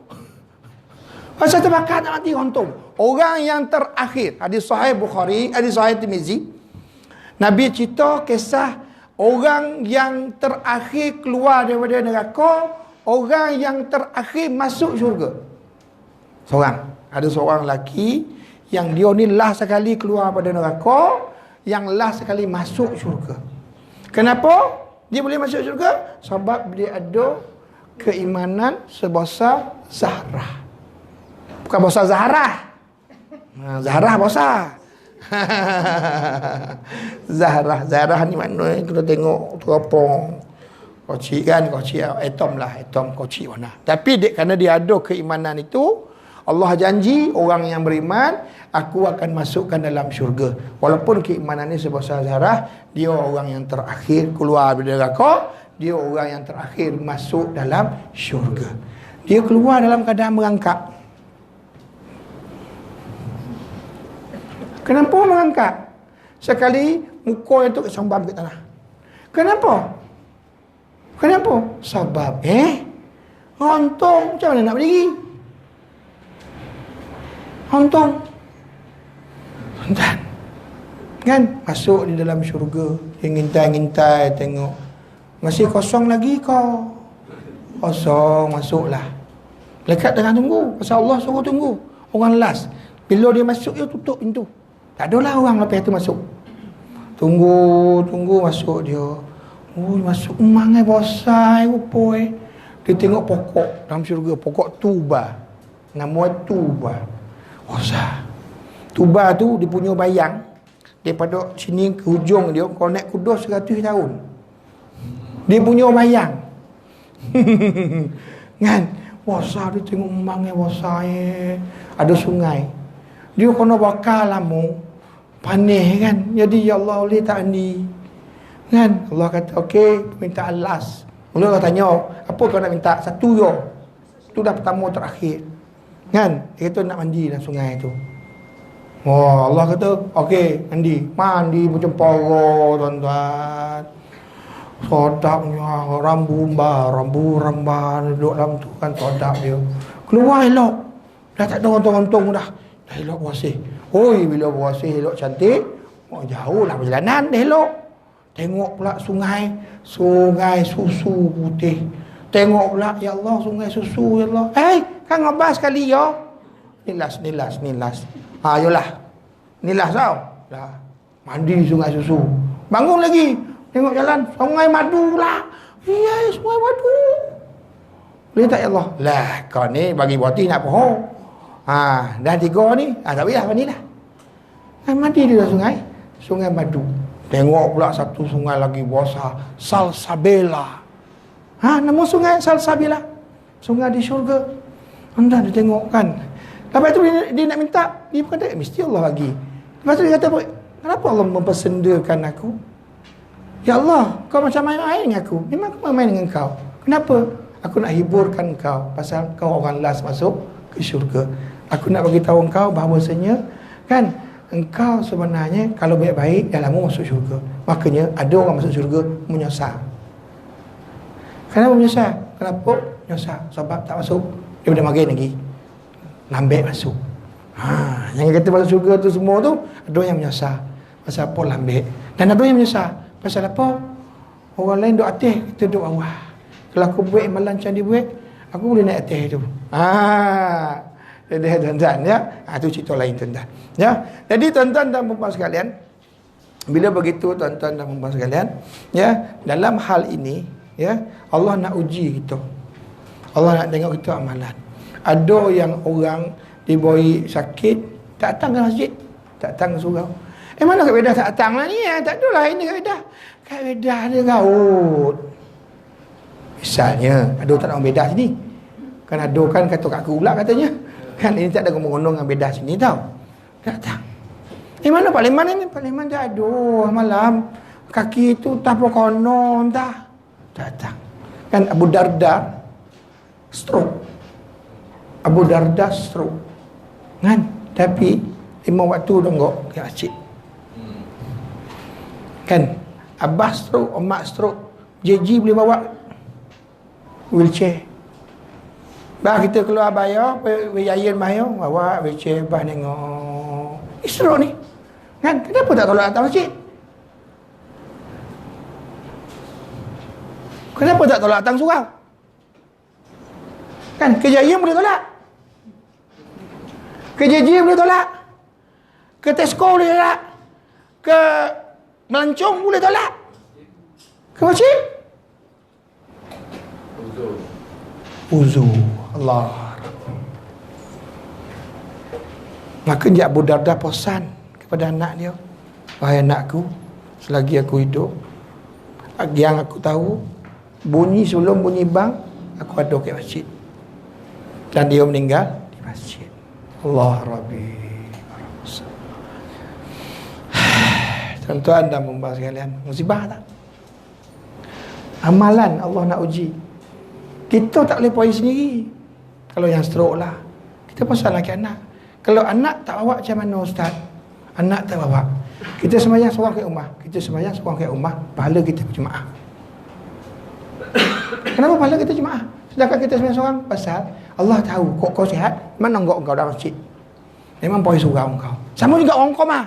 Pasal terbakar tak mati untung. Orang yang terakhir, hadis sahih Bukhari, hadis sahih Tirmizi, Nabi cerita kisah orang yang terakhir keluar daripada neraka, orang yang terakhir masuk syurga. Ada seorang lelaki yang dia ni last sekali keluar daripada neraka, yang last sekali masuk syurga. Kenapa dia boleh masuk syurga? Sebab dia ada keimanan sebesar Zahrah. Bukan besar Zahrah. Zahrah besar. Zahrah ni mana kita tengok teropong kocik kan, kocik atom lah, atom kocik mana. Tapi kerana dia ada keimanan itu, Allah janji orang yang beriman, aku akan masukkan dalam syurga. Walaupun keimanannya sebesar Zahrah, dia orang yang terakhir keluar dari neraka, dia orang yang terakhir masuk dalam syurga. Dia keluar dalam keadaan merangkak. Kenapa mengangkat? Sekali muka itu sambam ke tanah. Kenapa? Sebab Hontong macam mana nak berdiri? Hontong. Kan masuk di dalam syurga, dia ngintai tengok. Masih kosong lagi kau. Kosong, masuklah. Malaikat tengah tunggu. Pasal Allah suruh tunggu. Orang last. Bila dia masuk, dia tutup pintu. Tak adalah orang lepas itu masuk. Tunggu masuk dia. Masuk mangai bosai rupoi. Dia tengok pokok dalam syurga, pokok tuba. Nama tuba. Bosai. Tuba tu dia punya bayang daripada sini ke hujung dia, kau naik kuda 100 tahun. Dia punya bayang. Kan? Bosai dia tengok mangai bosai. Ada sungai. Dia kena bakar lama. Panih kan. Jadi ya Allah boleh tak ni? Kan? Allah kata okey, minta alas. Mula Allah tanya, apa kau nak minta? Satu je. Itu dah pertama terakhir. Kan? Dia kata nak mandi dalam sungai tu. Allah kata okey, mandi macam para tuan-tuan. Sodapnya rambu-rambu duduk dalam tu kan, sodap dia. Keluar elok. Dah tak ada untung-untung dah. Dah elok bersih. Bila bersih elok cantik, jauh lah perjalanan dah elok. Tengok pula sungai susu putih. Tengok pula, ya Allah, sungai susu, ya Allah. Kan ngabas sekali ya. Nilas. Ayolah. Nilas tau. Dah. Mandi sungai susu. Bangun lagi. Tengok jalan, sungai madu pula. Iya, sungai madu. Boleh tak ya Allah? Lah, kau ni bagi boti nak pohon. Dah 3 ni, tak payah mandi lah. Mandi di sungai madu. Tengok pula satu sungai lagi besar, Salsabila. Nama sungai Salsabila. Sungai di syurga. Anda dia tengok kan. Lepas tu dia nak minta, dia bukan tak, mesti Allah bagi. Lepas tu dia kata, kenapa Allah mempersendakan aku? Ya Allah, kau macam main-main dengan aku. Memang aku main dengan kau. Kenapa? Aku nak hiburkan kau pasal kau orang last masuk ke syurga. Aku nak bagi tahu engkau bahawasanya kan engkau sebenarnya kalau baik-baik dah lama masuk syurga. Makanya ada orang masuk syurga menyesal. Kenapa menyesal? Kenapa menyesal? Sebab tak masuk, dia boleh makin lagi. Lambat masuk. Yang kata masuk syurga tu semua tu, ada yang menyesal. Pasal apa lambat? Dan ada yang menyesal. Pasal apa? Orang lain duduk atas, kita duduk bawah. Kalau aku buat malam macam dia buat, aku boleh naik atas tu. Jadi tuan-tuan ya, itu cerita lain tuan-tuan. Ya. Jadi tuan-tuan dan puan sekalian, bila begitu tuan-tuan dan puan sekalian, ya, dalam hal ini ya, Allah nak uji kita. Allah nak tengok kita amalan. Ada yang orang diberi sakit, tak datang ke masjid, tak datang ke surau. Mana Kak Wedah tak datang lah ni? Tak ada lah ini Kak Wedah. Kak Wedah dia gaut. Misalnya, ada tak nak bedah sini. Kan ada kan kata kat aku pula katanya. Kan ini tak ada ngomong-ngomong dengan bedah sini tau. Tak datang. Mana Pak Leman ni? Pak Leman tak ada malam. Kaki tu tak apa konon dah. Tak datang. Kan Abu Darda stroke. Abu Darda stroke. Kan? Tapi 5 waktu donggok ke masjid. Kan? Abah stroke, Mak stroke. JG boleh bawa wheelchair. Bah kita keluar bayar, yayan bayar, bawa wheelchair, bah tengok. Stroke ni. Kan? Kenapa tak tolak datang masjid? Kenapa tak tolak datang surau? Kan? Kejayaan boleh tolak. Ke JJ boleh tolak. Ke Tesco boleh tolak. Ke Melancong boleh tolak. Ke masjid? Uzu. Allah. Maka dia Abu Darda pesan kepada anak dia, wahai anakku, selagi aku hidup, yang aku tahu, bunyi sebelum bunyi bang, aku ada ke masjid. Dan dia meninggal di masjid. Allah Rabbi. Tuan-tuan dan puan sekalian, musibah tak? Amalan Allah nak uji. Kita tak boleh poin sendiri. Kalau yang stroke lah, kita pasal lagi anak. Kalau anak tak bawa macam mana Ustaz? Anak tak bawa. Kita sembahyang seorang ke rumah. Kita sembahyang seorang ke rumah, pahala kita berjemaah. Kenapa pahala kita jemaah? Sedangkan kita sembahyang seorang, pasal Allah tahu kau sihat, mana kau dalam masjid. Memang poin surau kau. Sama juga orang koma.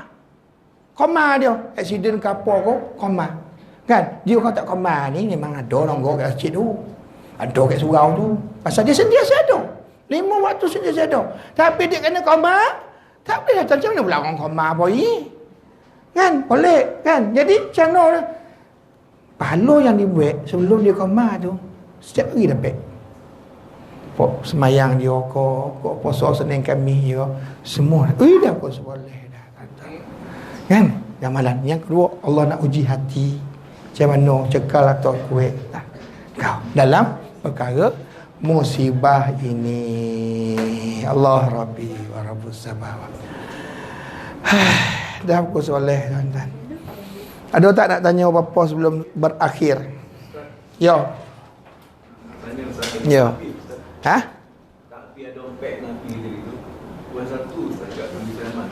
Koma dia, aksiden ke apa kau, koma. Kan? Dia kau tak koma ni memang ada orang kau kat masjid tu. Ada kat surau tu. Pasal dia sentiasa ada. 5 waktu sentiasa ada. Tapi dia kena koma, tak boleh datang. Macam mana pula orang koma boy? Kan? Boleh. Kan? Jadi macam mana? Pahala yang dibuat sebelum dia koma tu, setiap hari dapat. Semayang dia kau puasa Senin Khamis dia semua dah pun boleh dah kata. Kan? Amalan yang kedua, Allah nak uji hati macam mana cekal atau kuat kau dalam perkara musibah ini. Allah Rabbi wa Rabbus samawat. Dah pun soleh tuan-tuan. Ada tak nak tanya apa-apa sebelum berakhir? Yo. Yo. Ha? Tapi ada dompet Nabi tadi tu. Bukan satu setakat Nabi Sulaiman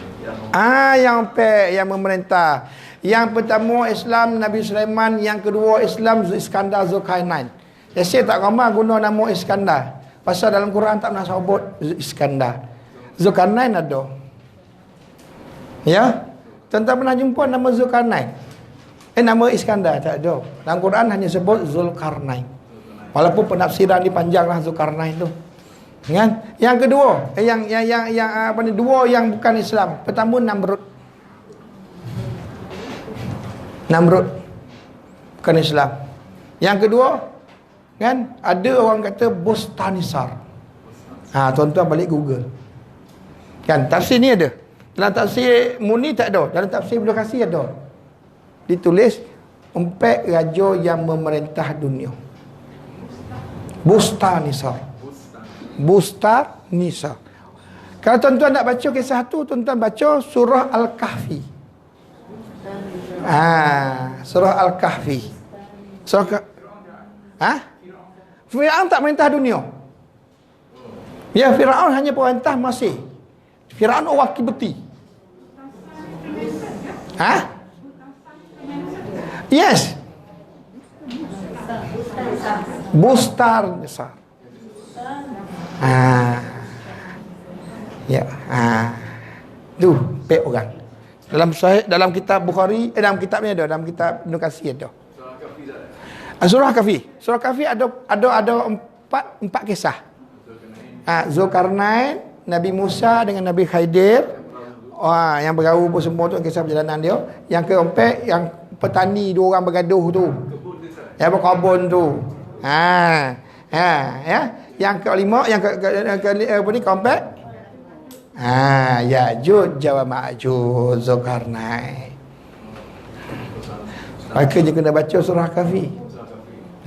yang pek yang memerintah. Yang pertama Islam Nabi Sulaiman, yang kedua Islam Iskandar Zulkarnain. Saya tak ramai guna nama Iskandar. Pasal dalam Quran tak pernah sebut Iskandar. Zulkarnain ada. Ya? Tuan-tuan pernah jumpa nama Zulkarnain? Nama Iskandar tak ada. Dalam Quran hanya sebut Zulkarnain. Walaupun penafsiran ni panjanglah Zulkarnain tu. Kan? Yang kedua, yang apa ni, dua yang bukan Islam. Pertama Namrud. Namrud bukan Islam. Yang kedua, kan, ada orang kata Bustanisar. Tuan-tuan balik Google. Kan, tafsir ni ada. Dalam tafsir Muni tak ada. Dalam tafsir Ibnu Katsir ada. Ditulis empat raja yang memerintah dunia. Bustanisar. Bustanisar. Kalau tuan-tuan nak baca kisah tu, tuan-tuan baca surah Al-Kahfi. Surah Al-Kahfi. Fir'aun tak merintah dunia. Ya, Fir'aun hanya perintah Mesir. Fir'aun orang Kibti. Yes. Bustanisar. Ya. Tu pek orang. Dalam kitab Bukhari, dalam kitab ni ada, dalam kitab Ibnu Katsir ada. Surah Kahfi. Surah Kahfi ada empat kisah. Zulkarnain, Nabi Musa dengan Nabi Khidir. Yang bergaul semua tu kisah perjalanan dia. Yang keempat yang petani dua orang bergaduh tu. Yang berkebun tu. Ya. Yang kelima, yang apa ni, keempat, Ya'juj wa Ma'juj, Zulkarnain. Maka je kena baca surah Kahfi.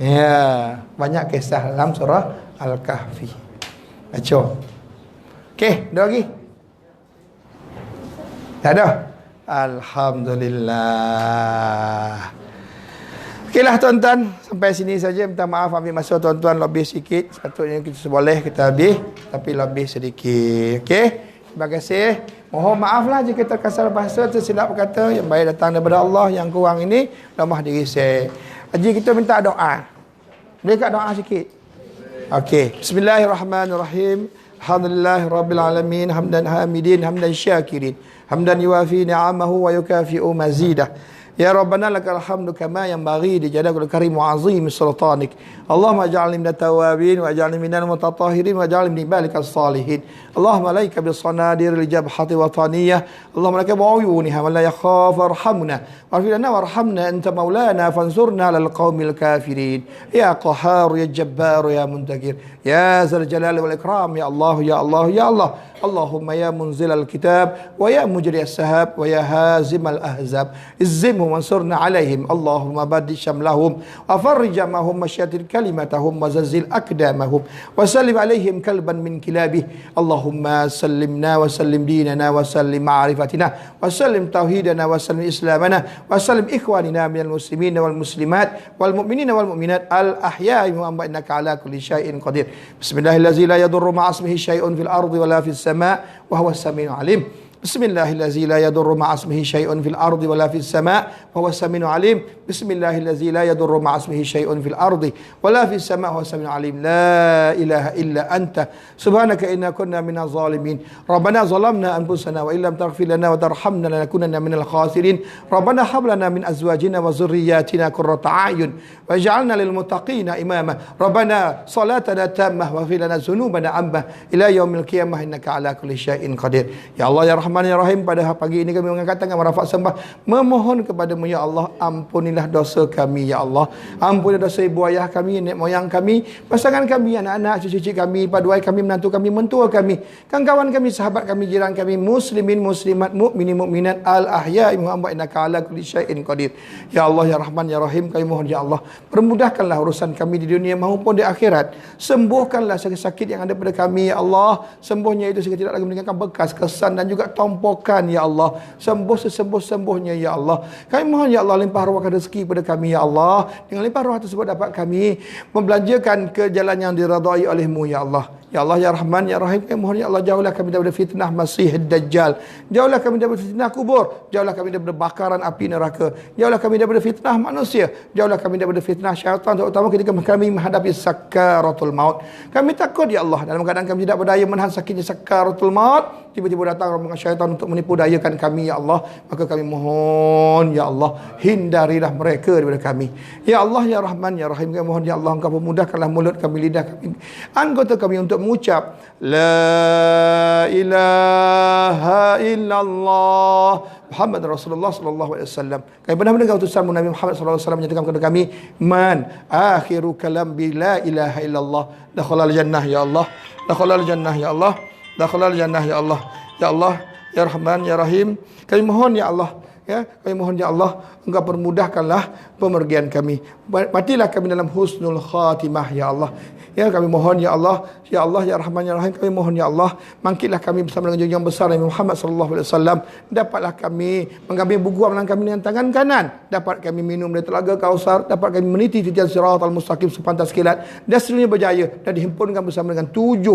Ya, banyak kisah dalam surah Al-Kahfi. Baca. Okey, ada lagi? Tak ada. Alhamdulillah. Okeylah tuan-tuan, sampai sini saja. Minta maaf ambil masa tuan-tuan lebih sikit. Sepatutnya kita boleh kita habis, tapi lebih sedikit. Okey. Terima kasih. Mohon maaflah jika terkasar bahasa, tersilap kata. Yang baik datang daripada Allah, yang kurang ini lemah diri saya. Haji kita minta doa. Boleh kat doa sikit? Okey. Bismillahirrahmanirrahim. Alhamdulillahirabbil alamin, hamdan hamidin, hamdan syakirin, hamdan yuwafi ni'amahu wa yukafi'u mazidah. Ya Rabbana lakal hamdu kama yanbaghi li jalalil karim wa azim sultanik. Allahumma ij'alni minat tawabin wa ij'alni minal mutatahhirin wa ij'alni min ibadikas salihin. Allahumma laika bis sanadir li jabhati wataniyah. Allahumma laka bi'uyuniha wa la yakhaf arhamna. Waghfir lana warhamna anta maulana fansurna lil qaumil kafirin. Ya qahhar ya jabbar ya muntakir. Ya zal jalali wal ikram ya Allah ya Allah ya Allah. Allahumma ya munzilal kitab wa ya mujriyas sahab wa ya hazimal ahzab. Izzimhum wansurna alaihim. Allahumma baddi syamlahum wa farrij mahum masyatir kalimatahum wa zazzil aqdamahum wa sallim alaihim kalban min kilabih. Allahumma sallimna wa sallim dinana wa sallim ma'rifatina wa sallim tauhidana wa sallim islamana wa sallim ikhwanina minal muslimin wal muslimat wal mu'minina wal mu'minat al ahya'i wa innaka ala kulli syai'in qadir. Bismillahirrahmanirrahim. La yadurru ma'asmihi syai'un fil ardi wa la fis السماء وهو السميع العليم. بسم الله الذي لا يضر مع اسمه شيء في الأرض ولا في السماء وهو السميع العليم. بسم الله الذي لا يضر مع اسمه شيء في الأرض ولا في السماء وهو السميع العليم. لا إله إلا أنت سبحانك إنا كنا من الظالمين. ربنا ظلمنا أنفسنا وإن لم تغفر لنا وترحمنا لنكونن من الخاسرين. ربنا هب لنا من أزواجنا وذرياتنا قرة أعين واجعلنا للمتقين إماما. ربنا صلاتنا تامة واغفر لنا ذنوبنا عامة إلى يوم القيامة إنك على كل شيء قدير. Ya Allah ya Rahman ya Rahim, pada pagi ini kami mengangkat tangan merafak sembah memohon kepadamu ya Allah, ampunilah dosa kami ya Allah. Ampunilah dosa ibu ayah kami, nenek moyang kami, pasangan kami, anak-anak, cucu-cucu kami, paduai kami, menantu kami, mentua kami, kawan kami, sahabat kami, jiran kami, muslimin, muslimat, mukminin, mukminat, al-ahya'i Muhammad innaka ala kulli syai'in qadir. Ya Allah ya Rahman ya Rahim, kami mohon ya Allah, permudahkanlah urusan kami di dunia maupun di akhirat. Sembuhkanlah sakit-sakit yang ada pada kami ya Allah. Sembuhnya itu sehingga tidak lagi meninggalkan bekas, kesan dan juga tompokan ya Allah. Sembuh sesembuh-sembuhnya ya Allah. Kami mohon ya Allah, limpah ruahkan rezeki pada kami ya Allah. Dengan limpah ruah tersebut dapat kami membelanjakan ke jalan yang diradai olehmu ya Allah. Ya Allah ya Rahman ya Rahim, kami mohon ya Allah, jauhlah kami daripada fitnah Masih Dajjal, jauhlah kami daripada fitnah kubur, jauhlah kami daripada bakaran api neraka, jauhlah kami daripada fitnah manusia, jauhlah kami daripada fitnah syaitan, terutama ketika kami menghadapi sakaratul maut. Kami takut ya Allah, dalam keadaan kami tidak berdaya menahan sakitnya sakaratul maut, tiba-tiba datang rombongan syaitan untuk menipu dayakan kami ya Allah. Maka kami mohon ya Allah, hindarilah mereka daripada kami. Ya Allah ya Rahman ya Rahim, kami mohon ya Allah, Engkau memudahkanlah mulut kami, lidah kami, anggota kami untuk mengucap la ilaha illallah Muhammad Rasulullah sallallahu alaihi wasallam. Kami pernah mendengar utusan Nabi Muhammad sallallahu alaihi wasallam menyatakan kepada kami, man akhiru kalam bi la ilaha illallah dakhalal jannah ya Allah, dakhalal jannah ya Allah, dakhalal jannah ya Allah. Ya Allah ya Rahman ya Rahim, kami mohon ya Allah, ya, kami mohon ya Allah, Engkau permudahkanlah pemergian kami. Matilah kami dalam husnul khatimah ya Allah. Ya, kami mohon ya Allah, ya Allah ya Rahman ya Rahim, kami mohon ya Allah, bangkitlah kami bersama dengan junjungan besar Nabi Muhammad sallallahu alaihi wasallam. Dapatlah kami mengambil buku amalan kami dengan tangan kanan, dapat kami minum dari telaga Kausar, dapat kami meniti titian siratal mustaqim sepantas kilat, dan seterusnya berjaya dan dihimpunkan bersama dengan 70,000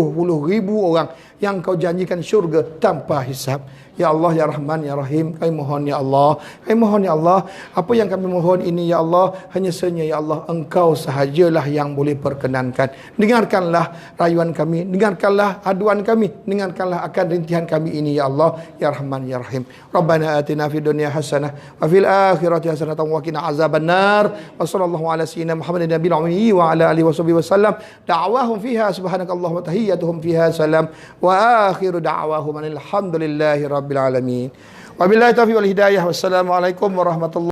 orang yang Kau janjikan syurga tanpa hisab. Ya Allah ya Rahman ya Rahim, kami mohon ya Allah, kami mohon ya Allah, apa yang kami mohon ini ya Allah, hanya saja ya Allah, Engkau sahajalah yang boleh perkenankan. Dengarkanlah rayuan kami, dengarkanlah aduan kami, dengarkanlah akan rintihan kami ini ya Allah ya Rahman ya Rahim. Rabbana atina fid dunya hasanah wa fil akhirati hasanah wa qina azabannar. Wa sallallahu ala sayyidina Muhammadin nabiyil ummi wa ala alihi washabihi wasallam. Da'wahum fiha subhanakallahumma wa tahiyyatuhum fiha salam wa akhiru da'wahum alhamdulillahi rabbil alamin. Wabillahi taufiq wal hidayah. Wassalamualaikum warahmatullahi